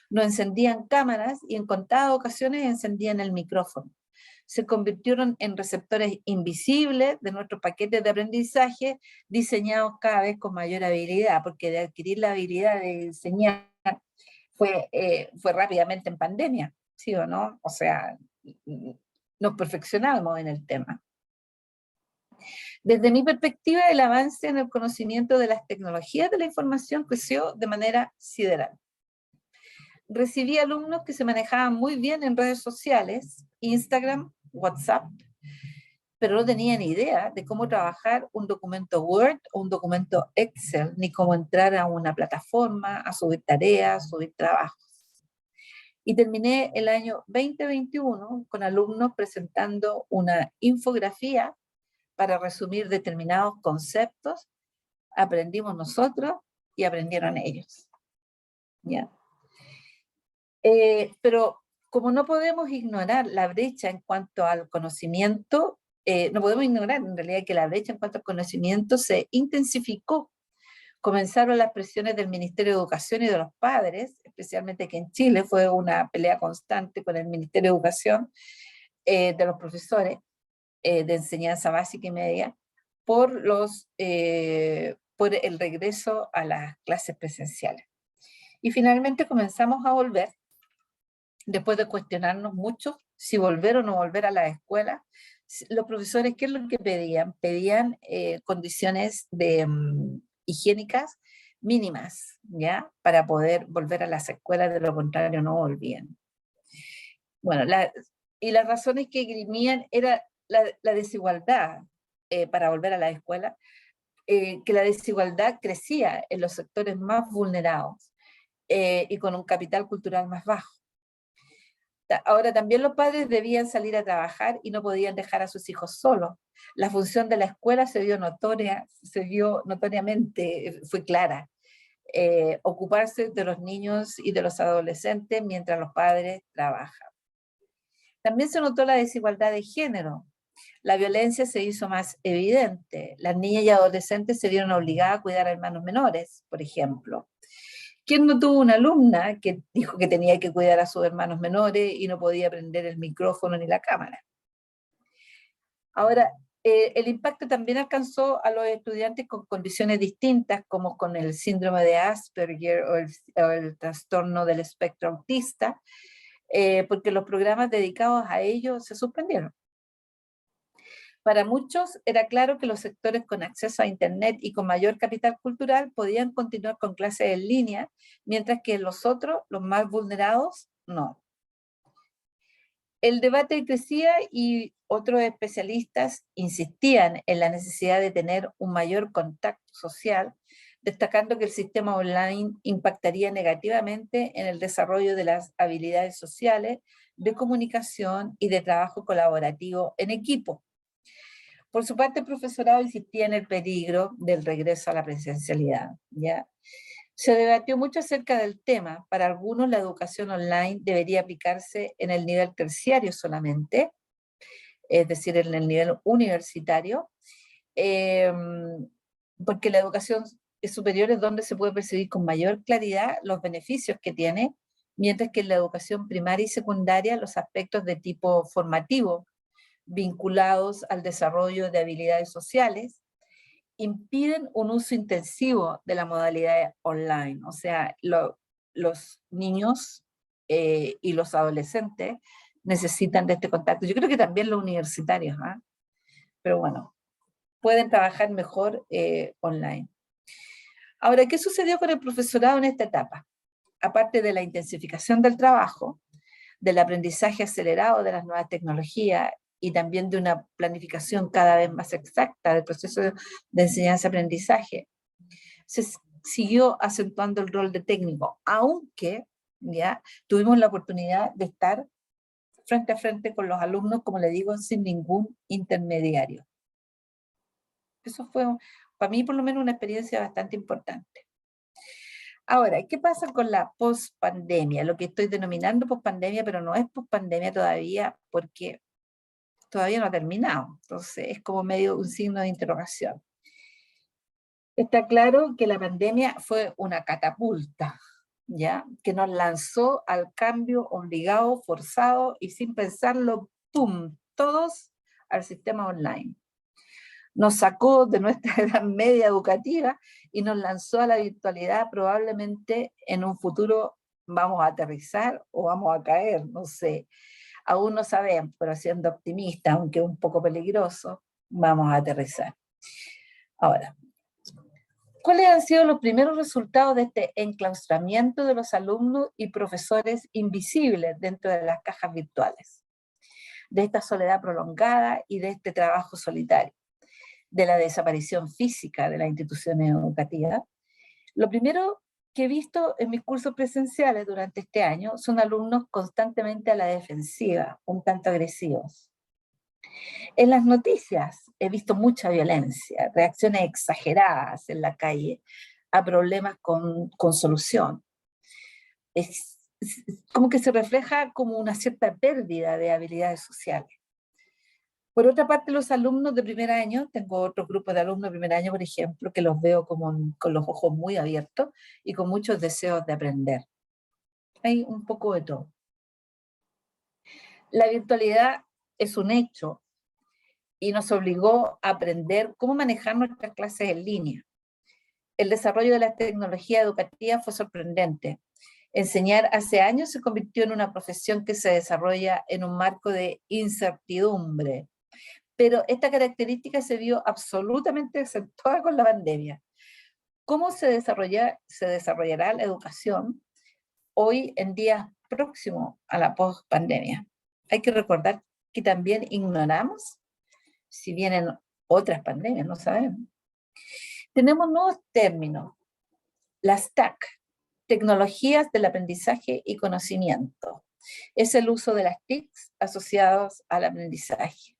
[SPEAKER 2] No encendían cámaras, y en contadas ocasiones encendían el micrófono. Se convirtieron en receptores invisibles de nuestros paquetes de aprendizaje, diseñados cada vez con mayor habilidad, porque de adquirir la habilidad de enseñar fue rápidamente en pandemia, ¿sí o no? O sea, nos perfeccionamos en el tema. Desde mi perspectiva, el avance en el conocimiento de las tecnologías de la información creció de manera sideral. Recibí alumnos que se manejaban muy bien en redes sociales, Instagram, WhatsApp, pero no tenían idea de cómo trabajar un documento Word o un documento Excel, ni cómo entrar a una plataforma, a subir tareas, subir trabajos. Y terminé el año 2021 con alumnos presentando una infografía para resumir determinados conceptos, aprendimos nosotros y aprendieron ellos. ¿Ya? Pero como no podemos ignorar la brecha en cuanto al conocimiento, no podemos ignorar en realidad que la brecha en cuanto al conocimiento se intensificó. Comenzaron las presiones del Ministerio de Educación y de los padres, especialmente que en Chile fue una pelea constante con el Ministerio de Educación, de los profesores de enseñanza básica y media, por el regreso a las clases presenciales. Y finalmente comenzamos a volver, después de cuestionarnos mucho si volver o no volver a la escuela. Los profesores, ¿qué es lo que pedían? Pedían condiciones higiénicas mínimas, ¿ya? Para poder volver a las escuelas, de lo contrario no volvían. Bueno, y las razones que esgrimían era la desigualdad para volver a la escuela, que la desigualdad crecía en los sectores más vulnerados y con un capital cultural más bajo. Ahora también los padres debían salir a trabajar y no podían dejar a sus hijos solos. La función de la escuela se vio notoriamente, fue clara. Ocuparse de los niños y de los adolescentes mientras los padres trabajan. También se notó la desigualdad de género. La violencia se hizo más evidente. Las niñas y adolescentes se vieron obligadas a cuidar a hermanos menores, por ejemplo. ¿Quién no tuvo una alumna que dijo que tenía que cuidar a sus hermanos menores y no podía prender el micrófono ni la cámara? Ahora, el impacto también alcanzó a los estudiantes con condiciones distintas, como con el síndrome de Asperger o el trastorno del espectro autista, porque los programas dedicados a ellos se suspendieron. Para muchos era claro que los sectores con acceso a Internet y con mayor capital cultural podían continuar con clases en línea, mientras que los otros, los más vulnerados, no. El debate crecía y otros especialistas insistían en la necesidad de tener un mayor contacto social, destacando que el sistema online impactaría negativamente en el desarrollo de las habilidades sociales, de comunicación y de trabajo colaborativo en equipo. Por su parte, el profesorado insistía en el peligro del regreso a la presencialidad, ¿ya? Se debatió mucho acerca del tema. Para algunos, la educación online debería aplicarse en el nivel terciario solamente, es decir, en el nivel universitario, porque la educación superior es donde se puede percibir con mayor claridad los beneficios que tiene, mientras que en la educación primaria y secundaria los aspectos de tipo formativo, vinculados al desarrollo de habilidades sociales, impiden un uso intensivo de la modalidad online. O sea, los niños y los adolescentes necesitan de este contacto. Yo creo que también los universitarios, ¿eh? Pero bueno, pueden trabajar mejor online. Ahora, ¿qué sucedió con el profesorado en esta etapa? Aparte de la intensificación del trabajo, del aprendizaje acelerado de las nuevas tecnologías y también de una planificación cada vez más exacta del proceso de enseñanza-aprendizaje, se siguió acentuando el rol de técnico, aunque ya tuvimos la oportunidad de estar frente a frente con los alumnos, como le digo, sin ningún intermediario. Eso fue, para mí por lo menos, una experiencia bastante importante. Ahora, ¿qué pasa con la pospandemia? Lo que estoy denominando pospandemia, pero no es pospandemia todavía porque todavía no ha terminado. Entonces es como medio un signo de interrogación. Está claro que la pandemia fue una catapulta, ¿ya? Que nos lanzó al cambio obligado, forzado y sin pensarlo, ¡pum!, todos al sistema online. Nos sacó de nuestra edad media educativa y nos lanzó a la virtualidad. Probablemente en un futuro vamos a aterrizar o vamos a caer, no sé. Aún no sabemos, pero siendo optimistas, aunque un poco peligroso, vamos a aterrizar. Ahora, ¿cuáles han sido los primeros resultados de este enclaustramiento de los alumnos y profesores invisibles dentro de las cajas virtuales? De esta soledad prolongada y de este trabajo solitario, de la desaparición física de las instituciones educativas. Lo primero que he visto en mis cursos presenciales durante este año son alumnos constantemente a la defensiva, un tanto agresivos. En las noticias he visto mucha violencia, reacciones exageradas en la calle a problemas con solución. Es como que se refleja como una cierta pérdida de habilidades sociales. Por otra parte, los alumnos de primer año, tengo otro grupo de alumnos de primer año, por ejemplo, que los veo como con los ojos muy abiertos y con muchos deseos de aprender. Hay un poco de todo. La virtualidad es un hecho y nos obligó a aprender cómo manejar nuestras clases en línea. El desarrollo de las tecnologías educativas fue sorprendente. Enseñar hace años se convirtió en una profesión que se desarrolla en un marco de incertidumbre. Pero esta característica se vio absolutamente acentuada con la pandemia. ¿Cómo se desarrollará la educación hoy en día próximo a la post-pandemia? Hay que recordar que también ignoramos si vienen otras pandemias, no sabemos. Tenemos nuevos términos, las TAC, tecnologías del aprendizaje y conocimiento. Es el uso de las TICs asociados al aprendizaje.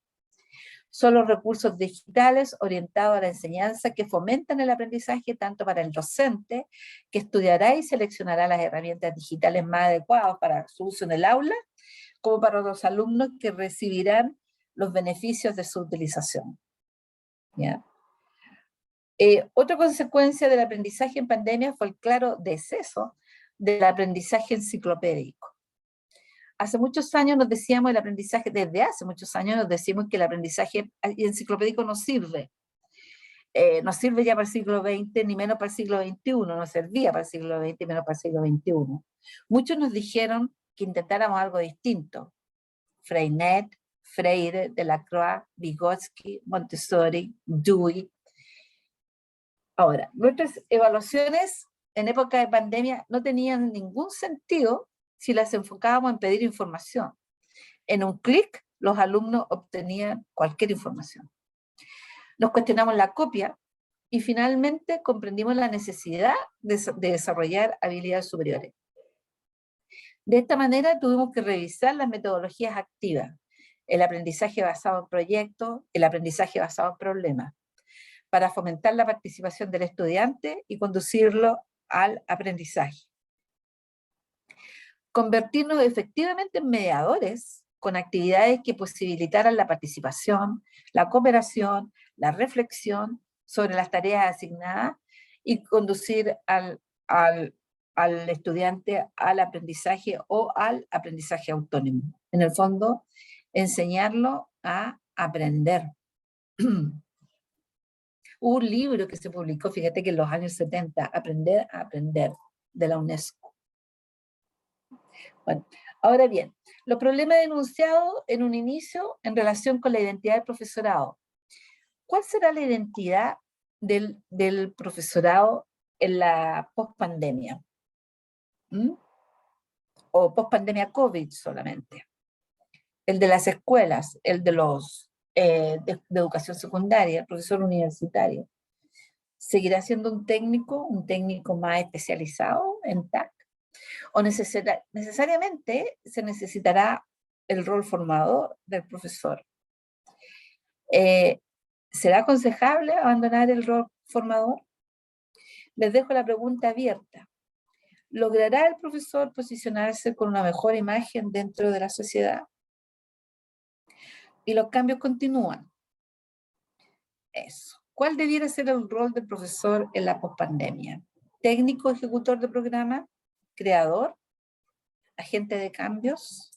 [SPEAKER 2] Son los recursos digitales orientados a la enseñanza que fomentan el aprendizaje tanto para el docente, que estudiará y seleccionará las herramientas digitales más adecuadas para su uso en el aula, como para los alumnos que recibirán los beneficios de su utilización. ¿Ya? Otra consecuencia del aprendizaje en pandemia fue el claro deceso del aprendizaje enciclopédico. Hace muchos años nos decíamos desde hace muchos años nos decimos que el aprendizaje enciclopédico no sirve. No sirve ya para el siglo XX, ni menos para el siglo XXI, no servía para el siglo XX, menos para el siglo XXI. Muchos nos dijeron que intentáramos algo distinto. Freinet, Freire, Delacroix, Vygotsky, Montessori, Dewey. Ahora, nuestras evaluaciones en época de pandemia no tenían ningún sentido si las enfocábamos en pedir información. En un clic, los alumnos obtenían cualquier información. Nos cuestionamos la copia y finalmente comprendimos la necesidad de desarrollar habilidades superiores. De esta manera tuvimos que revisar las metodologías activas, el aprendizaje basado en proyectos, el aprendizaje basado en problemas, para fomentar la participación del estudiante y conducirlo al aprendizaje. Convertirnos efectivamente en mediadores con actividades que posibilitaran la participación, la cooperación, la reflexión sobre las tareas asignadas y conducir al estudiante al aprendizaje o al aprendizaje autónomo. En el fondo, enseñarlo a aprender. Hubo un libro que se publicó, fíjate que en los años 70, Aprender a aprender, de la UNESCO. Bueno, ahora bien, los problemas denunciados en un inicio en relación con la identidad del profesorado. ¿Cuál será la identidad del profesorado en la post-pandemia? O post-pandemia COVID solamente. El de las escuelas, el de los de educación secundaria, el profesor universitario. ¿Seguirá siendo un técnico más especializado en TAC? ¿O necesariamente se necesitará el rol formador del profesor? ¿Será aconsejable abandonar el rol formador? Les dejo la pregunta abierta. ¿Logrará el profesor posicionarse con una mejor imagen dentro de la sociedad? Y los cambios continúan. Eso. ¿Cuál debiera ser el rol del profesor en la pospandemia? ¿Técnico ejecutor de programa? ¿Creador? ¿Agente de cambios?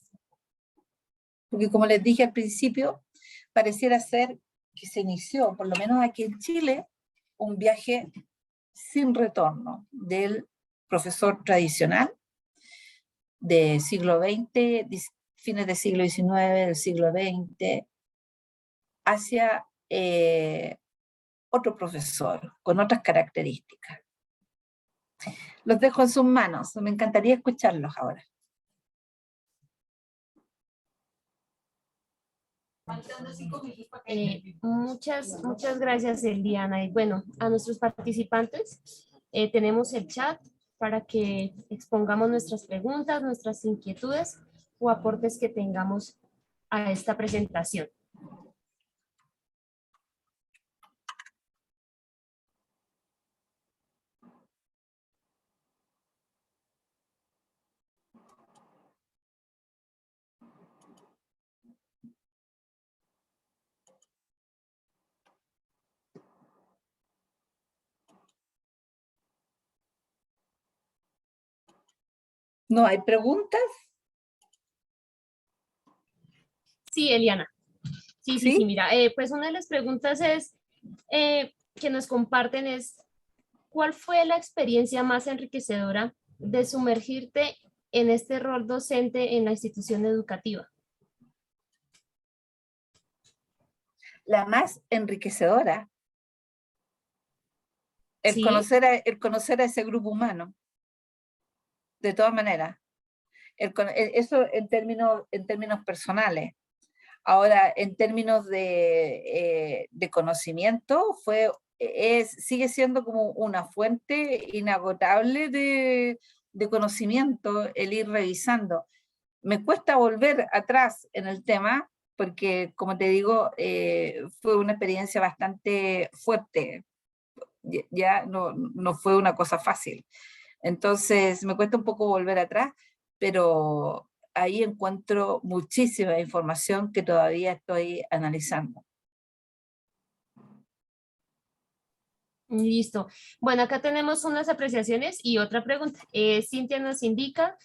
[SPEAKER 2] Porque como les dije al principio, pareciera ser que se inició, por lo menos aquí en Chile, un viaje sin retorno del profesor tradicional del siglo XX, fines del siglo XIX, del siglo XX, hacia otro profesor con otras características. Los dejo en sus manos, me encantaría escucharlos ahora.
[SPEAKER 3] Muchas gracias, Eliana. Y bueno, a nuestros participantes tenemos el chat para que expongamos nuestras preguntas, nuestras inquietudes o aportes que tengamos a esta presentación.
[SPEAKER 2] ¿No hay preguntas?
[SPEAKER 3] Sí, Eliana. Sí, sí, sí,
[SPEAKER 2] ¿Sí?
[SPEAKER 3] mira, pues una de las preguntas es, que nos comparten es, ¿cuál fue la experiencia más enriquecedora de sumergirte en este rol docente en la institución educativa?
[SPEAKER 2] La más enriquecedora,
[SPEAKER 3] Sí,
[SPEAKER 2] el conocer a ese grupo humano, de todas maneras. Eso en términos personales. Ahora, en términos de conocimiento, sigue siendo como una fuente inagotable de conocimiento el ir revisando. Me cuesta volver atrás en el tema porque, como te digo, fue una experiencia bastante fuerte. Ya no fue una cosa fácil. Entonces, me cuesta un poco volver atrás, pero ahí encuentro muchísima información que todavía estoy analizando.
[SPEAKER 3] listo. Bueno, acá tenemos unas apreciaciones y otra pregunta. Cintia nos indica,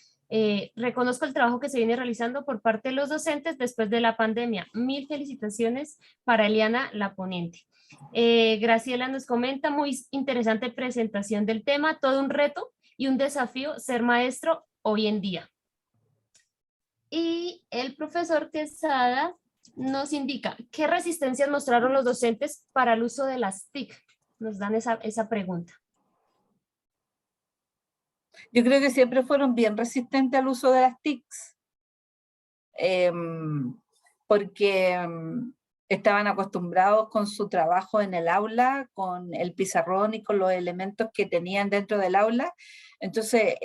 [SPEAKER 3] reconozco el trabajo que se viene realizando por parte de los docentes después de la pandemia. Mil felicitaciones para Eliana, la ponente. Graciela nos comenta, muy interesante presentación del tema, todo un reto y un desafío ser maestro hoy en día. Y el profesor Quesada nos indica, ¿qué resistencias mostraron los docentes para el uso de las TIC? Nos dan esa pregunta.
[SPEAKER 2] Yo creo que siempre fueron bien resistentes al uso de las TICs, porque estaban acostumbrados con su trabajo en el aula, con el pizarrón y con los elementos que tenían dentro del aula. Entonces,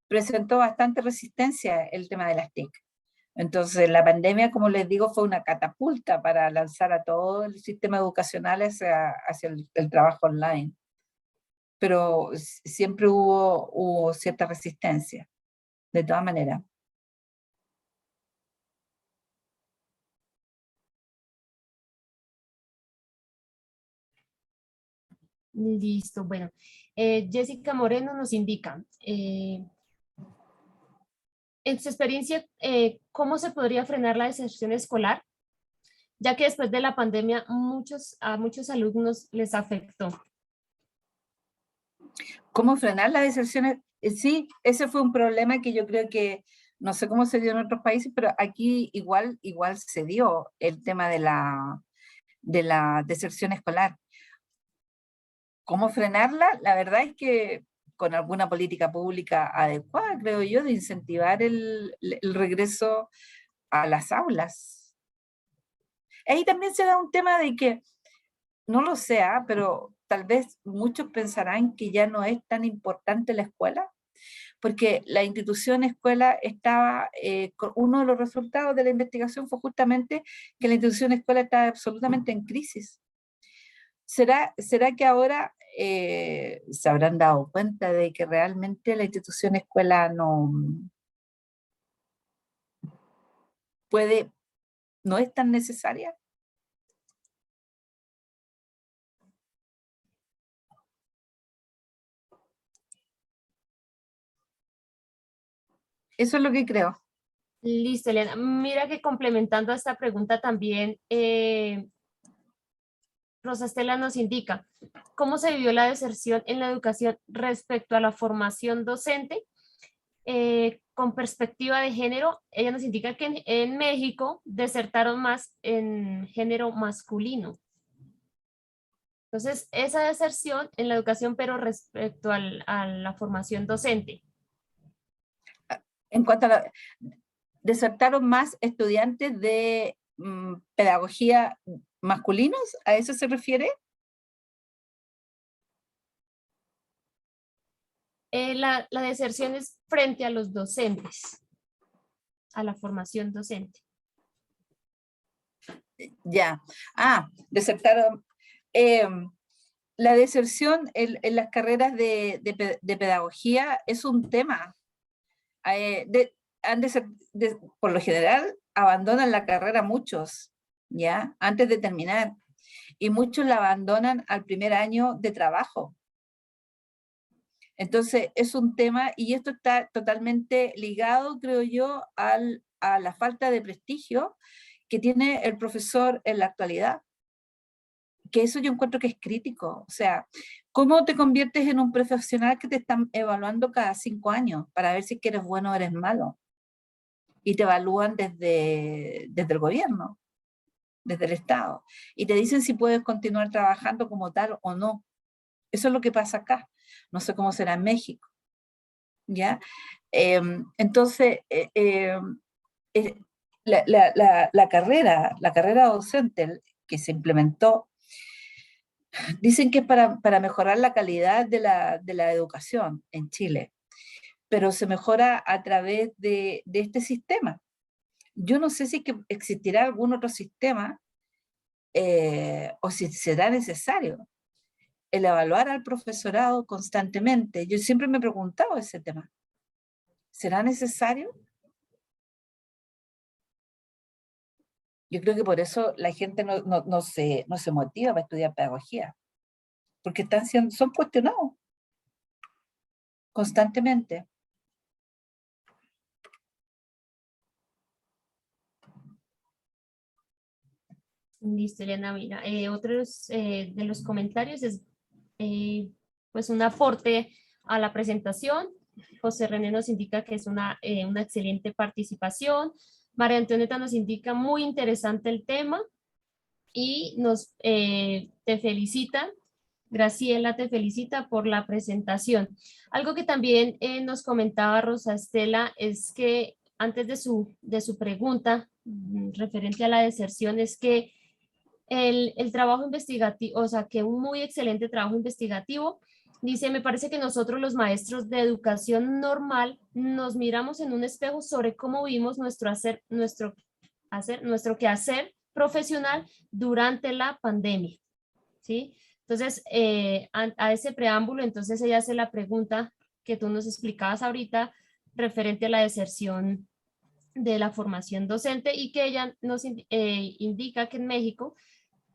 [SPEAKER 2] presentó bastante resistencia el tema de las TIC. Entonces, la pandemia, como les digo, fue una catapulta para lanzar a todo el sistema educacional hacia el trabajo online. Pero siempre hubo cierta resistencia, de todas maneras.
[SPEAKER 3] Listo, bueno. Jessica Moreno nos indica, en su experiencia, ¿cómo se podría frenar la deserción escolar? Ya que después de la pandemia a muchos alumnos les afectó.
[SPEAKER 2] ¿Cómo frenar las deserciones? Sí, ese fue un problema que yo creo que, no sé cómo se dio en otros países, pero aquí igual se dio el tema de la deserción escolar. ¿Cómo frenarla? La verdad es que con alguna política pública adecuada, creo yo, de incentivar el regreso a las aulas. Ahí también se da un tema de que, no lo sé, pero tal vez muchos pensarán que ya no es tan importante la escuela, porque la institución escuela estaba, uno de los resultados de la investigación fue justamente que la institución escuela estaba absolutamente en crisis. ¿Será que ahora se habrán dado cuenta de que realmente la institución escuela puede, no es tan necesaria? Eso es lo que creo.
[SPEAKER 3] Listo, Eliana. Mira que complementando a esta pregunta también, Rosa Estela nos indica, ¿cómo se vivió la deserción en la educación respecto a la formación docente? Con perspectiva de género, ella nos indica que en México desertaron más en género masculino. Entonces, esa deserción en la educación, pero respecto a la formación docente.
[SPEAKER 2] En cuanto a desertaron más estudiantes de pedagogía masculinos, ¿a eso se refiere?
[SPEAKER 3] La deserción es frente a los docentes, a la formación docente.
[SPEAKER 2] Ya. Desertaron. La deserción en las carreras de pedagogía es un tema. Por lo general, abandonan la carrera muchos, ¿ya? Antes de terminar. Y muchos la abandonan al primer año de trabajo. Entonces, es un tema, y esto está totalmente ligado, creo yo, a la falta de prestigio que tiene el profesor en la actualidad, que eso yo encuentro que es crítico. O sea, ¿cómo te conviertes en un profesional que te están evaluando cada 5 años para ver si es que eres bueno o eres malo? Y te evalúan desde el gobierno, desde el Estado, y te dicen si puedes continuar trabajando como tal o no. Eso es lo que pasa acá. No sé cómo será en México, ¿ya? Entonces, la carrera docente que se implementó, dicen que es para mejorar la calidad de la educación en Chile, pero se mejora a través de este sistema. Yo no sé si es que existirá algún otro sistema o si será necesario el evaluar al profesorado constantemente. Yo siempre me he preguntado ese tema. ¿Será necesario? Yo creo que por eso la gente no se motiva para estudiar pedagogía, porque son cuestionados constantemente.
[SPEAKER 3] Listo, Elena, mira, otros de los comentarios es pues un aporte a la presentación. José René nos indica que es una excelente participación. María Antonieta nos indica muy interesante el tema y te felicita. Graciela te felicita por la presentación. Algo que también nos comentaba Rosa Estela es que antes de su pregunta referente a la deserción es que el trabajo investigativo, o sea, que un muy excelente trabajo investigativo, dice, me parece que nosotros los maestros de educación normal nos miramos en un espejo sobre cómo vimos nuestro quehacer profesional durante la pandemia, ¿sí? Entonces, a ese preámbulo, entonces ella hace la pregunta que tú nos explicabas ahorita referente a la deserción de la formación docente y que ella nos indica que en México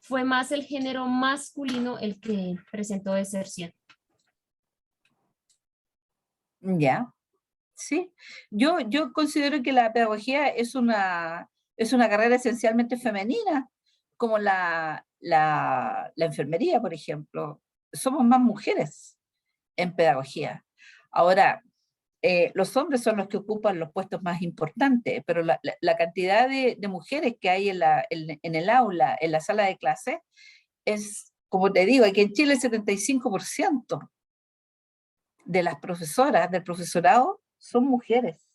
[SPEAKER 3] fue más el género masculino el que presentó deserción.
[SPEAKER 2] Ya, sí. Yo considero que la pedagogía es una carrera esencialmente femenina, como la enfermería, por ejemplo. Somos más mujeres en pedagogía. Ahora, los hombres son los que ocupan los puestos más importantes, pero la cantidad de mujeres que hay en el aula, en la sala de clase, es, como te digo, aquí en Chile el 75% de las profesoras, del profesorado, son mujeres.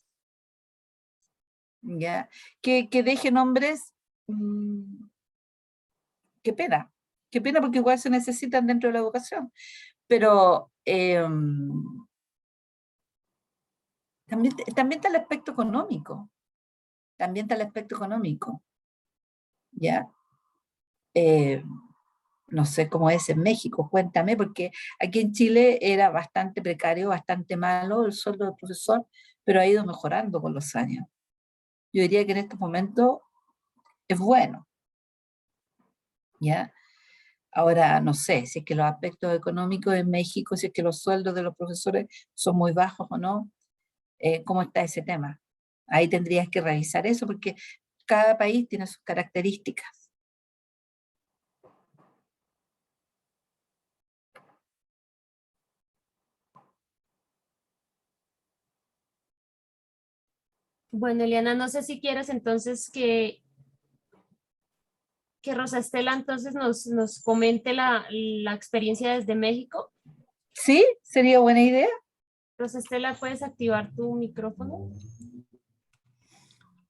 [SPEAKER 2] ¿Ya? Que dejen hombres, qué pena porque igual se necesitan dentro de la educación, pero también está el aspecto económico, ¿ya? No sé cómo es en México, cuéntame, porque aquí en Chile era bastante precario, bastante malo el sueldo del profesor, pero ha ido mejorando con los años. Yo diría que en estos momentos es bueno, ¿ya? Ahora, no sé, si es que los aspectos económicos en México, si es que los sueldos de los profesores son muy bajos o no, ¿cómo está ese tema? Ahí tendrías que revisar eso, porque cada país tiene sus características.
[SPEAKER 3] Bueno, Eliana, no sé si quieres entonces que Rosa Estela entonces nos comente la experiencia desde México.
[SPEAKER 2] ¿Sí? ¿Sería buena idea?
[SPEAKER 3] Rosa Estela, ¿puedes activar tu micrófono?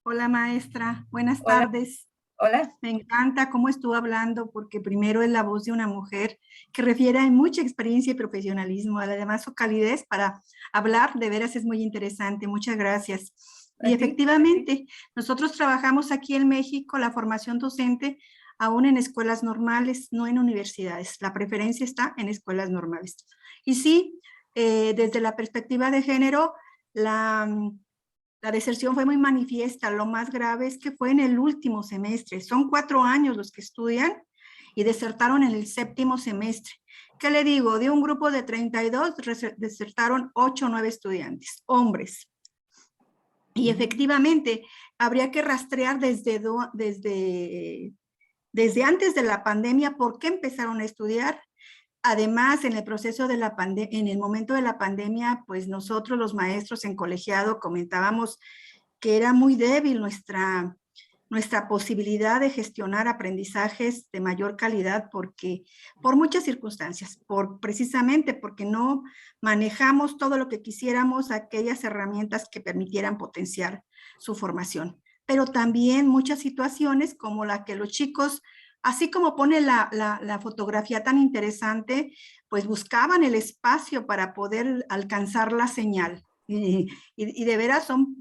[SPEAKER 4] Hola maestra, buenas
[SPEAKER 2] Hola.
[SPEAKER 4] tardes.
[SPEAKER 2] Hola.
[SPEAKER 4] Me encanta cómo estuvo hablando porque primero es la voz de una mujer que refiere a mucha experiencia y profesionalismo. Además su calidez para hablar de veras es muy interesante. Muchas gracias. Y efectivamente, nosotros trabajamos aquí en México la formación docente aún en escuelas normales, no en universidades. La preferencia está en escuelas normales. Y sí, desde la perspectiva de género, la deserción fue muy manifiesta. Lo más grave es que fue en el último semestre. Son 4 años los que estudian y desertaron en el 7º semestre. ¿Qué le digo? De un grupo de 32, desertaron 8 o 9 estudiantes, hombres. Y efectivamente, habría que rastrear desde antes de la pandemia por qué empezaron a estudiar. Además, en el proceso de la pandemia, en el momento de la pandemia, pues nosotros los maestros en colegiado comentábamos que era muy débil nuestra posibilidad de gestionar aprendizajes de mayor calidad porque por muchas circunstancias, precisamente porque no manejamos todo lo que quisiéramos, aquellas herramientas que permitieran potenciar su formación. Pero también muchas situaciones como la que los chicos, así como pone la fotografía tan interesante, pues buscaban el espacio para poder alcanzar la señal. Y de veras son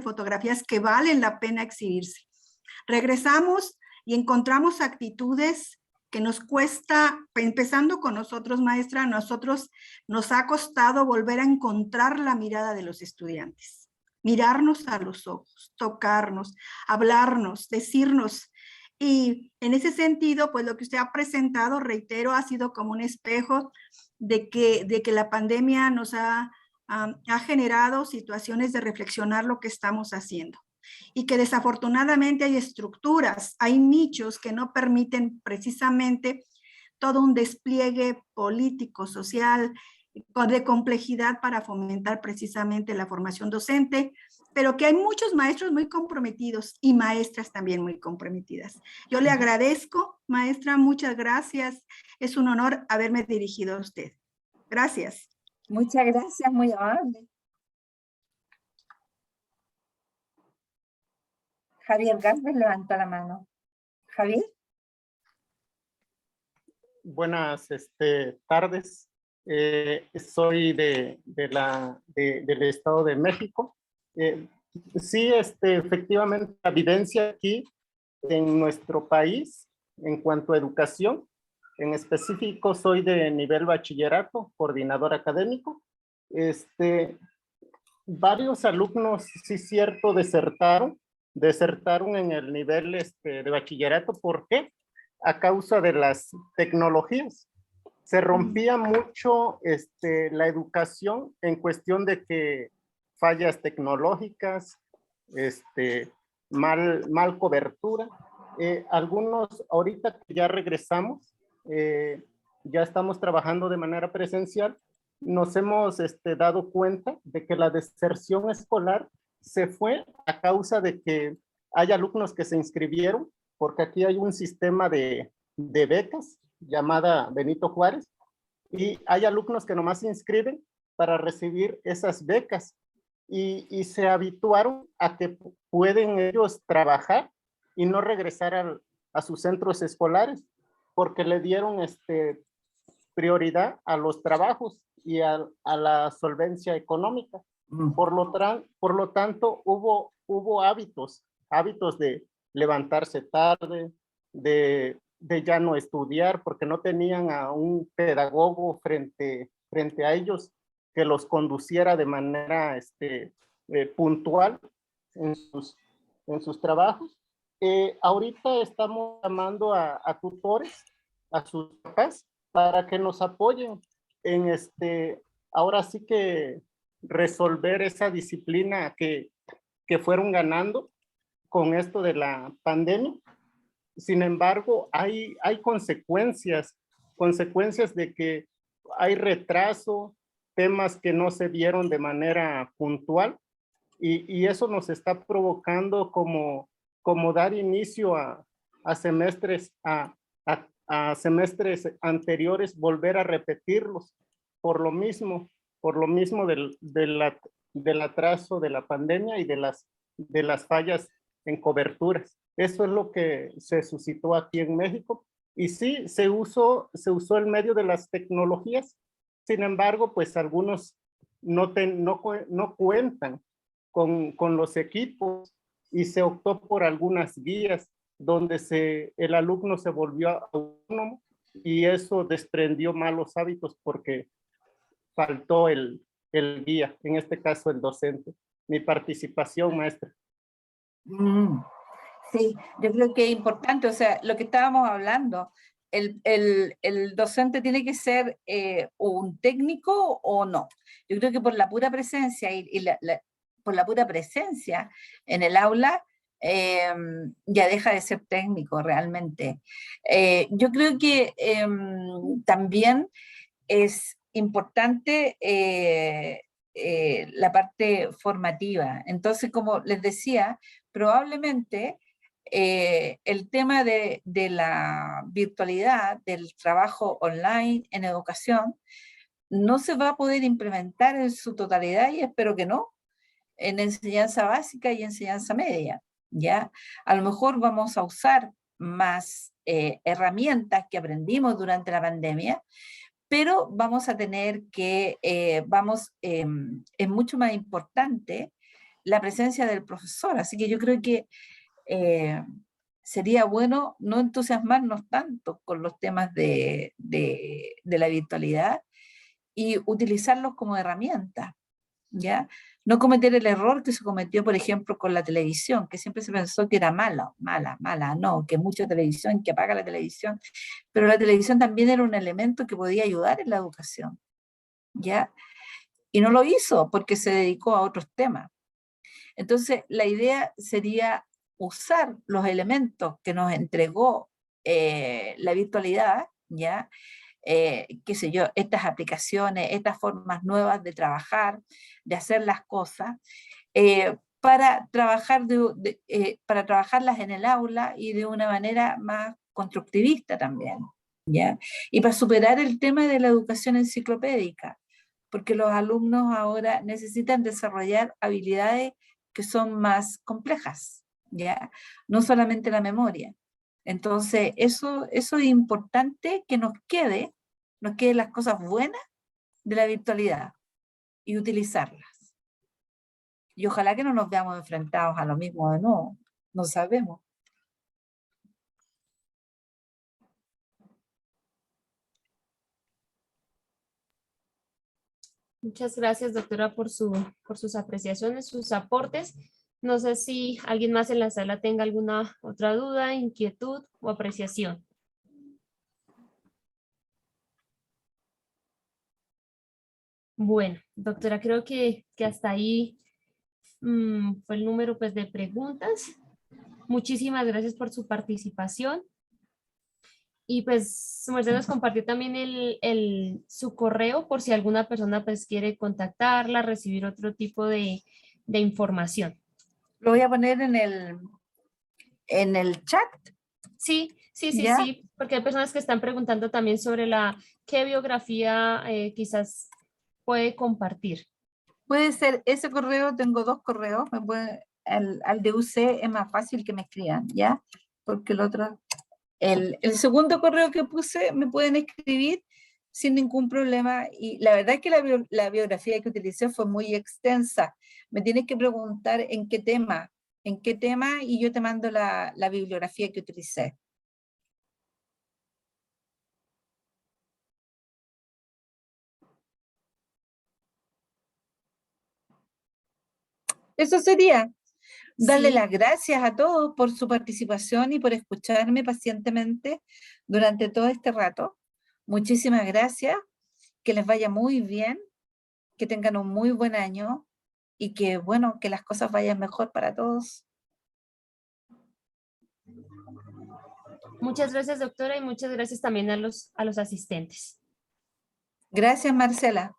[SPEAKER 4] fotografías que valen la pena exhibirse. Regresamos y encontramos actitudes que nos cuesta, empezando con nosotros, maestra, a nosotros nos ha costado volver a encontrar la mirada de los estudiantes. Mirarnos a los ojos, tocarnos, hablarnos, decirnos. Y en ese sentido, pues lo que usted ha presentado, reitero, ha sido como un espejo de que la pandemia nos ha generado situaciones de reflexionar lo que estamos haciendo. Y que desafortunadamente hay estructuras, hay nichos que no permiten precisamente todo un despliegue político, social, de complejidad para fomentar precisamente la formación docente, pero que hay muchos maestros muy comprometidos y maestras también muy comprometidas. Yo le agradezco, maestra, muchas gracias. Es un honor haberme dirigido a usted. Gracias.
[SPEAKER 2] Muchas gracias, muy amable. Javier Galvez levantó la mano. Javier.
[SPEAKER 5] Buenas tardes. Soy del Estado de México. Sí, efectivamente, la evidencia aquí en nuestro país en cuanto a educación, en específico soy de nivel bachillerato, coordinador académico. Varios alumnos, sí es cierto, desertaron en el nivel de bachillerato. ¿Por qué? A causa de las tecnologías. Se rompía mucho la educación en cuestión de que fallas tecnológicas, mal cobertura. Algunos, ahorita que ya regresamos, ya estamos trabajando de manera presencial, nos hemos dado cuenta de que la deserción escolar se fue a causa de que hay alumnos que se inscribieron, porque aquí hay un sistema de becas llamada Benito Juárez, y hay alumnos que nomás se inscriben para recibir esas becas, y se habituaron a que pueden ellos trabajar y no regresar a sus centros escolares, porque le dieron prioridad a los trabajos y a la solvencia económica. Por lo tanto, hubo hábitos de levantarse tarde, de ya no estudiar, porque no tenían a un pedagogo frente a ellos que los conduciera de manera puntual en sus trabajos. Ahorita estamos llamando a tutores, a sus papás, para que nos apoyen en ahora sí que resolver esa disciplina que fueron ganando con esto de la pandemia. Sin embargo, hay consecuencias de que hay retraso, temas que no se vieron de manera puntual, y eso nos está provocando como dar inicio a semestres anteriores, volver a repetirlos por lo mismo del atraso de la pandemia y de las fallas en coberturas. Eso es lo que se suscitó aquí en México, y sí, se usó el medio de las tecnologías. Sin embargo, pues algunos no cuentan con los equipos, y se optó por algunas guías donde el alumno se volvió autónomo, y eso desprendió malos hábitos porque faltó el guía, en este caso el docente. Mi participación, maestra.
[SPEAKER 2] Sí, yo creo que es importante, o sea, lo que estábamos hablando, el docente tiene que ser un técnico o no. Yo creo que por la pura presencia por la pura presencia en el aula, ya deja de ser técnico realmente. Yo creo que también es importante la parte formativa. Entonces, como les decía, probablemente el tema de la virtualidad, del trabajo online en educación, no se va a poder implementar en su totalidad, y espero que no, en enseñanza básica y enseñanza media, ¿ya? A lo mejor vamos a usar más herramientas que aprendimos durante la pandemia, pero vamos a tener que, es mucho más importante la presencia del profesor, así que yo creo que sería bueno no entusiasmarnos tanto con los temas de la virtualidad y utilizarlos como herramienta, ¿ya? No cometer el error que se cometió, por ejemplo, con la televisión, que siempre se pensó que era mala, no, que mucha televisión, que apaga la televisión, pero la televisión también era un elemento que podía ayudar en la educación, ¿ya? Y no lo hizo porque se dedicó a otros temas. Entonces, la idea sería usar los elementos que nos entregó la virtualidad, ¿ya? Qué sé yo, estas aplicaciones, estas formas nuevas de trabajar, de hacer las cosas, para trabajarlas en el aula y de una manera más constructivista también, ¿ya? Y para superar el tema de la educación enciclopédica, porque los alumnos ahora necesitan desarrollar habilidades que son más complejas, ¿ya? No solamente la memoria. Entonces, eso es importante que nos queden las cosas buenas de la virtualidad y utilizarlas. Y ojalá que no nos veamos enfrentados a lo mismo de nuevo, no sabemos.
[SPEAKER 3] Muchas gracias, doctora, por sus apreciaciones, sus aportes. No sé si alguien más en la sala tenga alguna otra duda, inquietud o apreciación. Bueno, doctora, creo que hasta ahí fue el número, pues, de preguntas. Muchísimas gracias por su participación. Y pues su merced nos compartió también su correo por si alguna persona pues quiere contactarla, recibir otro tipo de información.
[SPEAKER 2] Lo voy a poner en el chat.
[SPEAKER 3] Sí,
[SPEAKER 2] ¿Ya?
[SPEAKER 3] porque hay personas que están preguntando también sobre qué biografía quizás puede compartir.
[SPEAKER 2] Puede ser ese correo, tengo dos correos, al de UC es más fácil que me escriban, ¿ya? Porque el otro, el segundo correo que puse me pueden escribir sin ningún problema, y la verdad es que la biografía que utilicé fue muy extensa. Me tienes que preguntar en qué tema, y yo te mando la bibliografía que utilicé. Eso sería. Darle
[SPEAKER 3] Sí.
[SPEAKER 2] las gracias a todos por su participación y por escucharme pacientemente durante todo este rato. Muchísimas gracias, que les vaya muy bien, que tengan un muy buen año y que, bueno, que las cosas vayan mejor para todos.
[SPEAKER 3] Muchas gracias, doctora, y muchas gracias también a los asistentes.
[SPEAKER 2] Gracias, Marcela.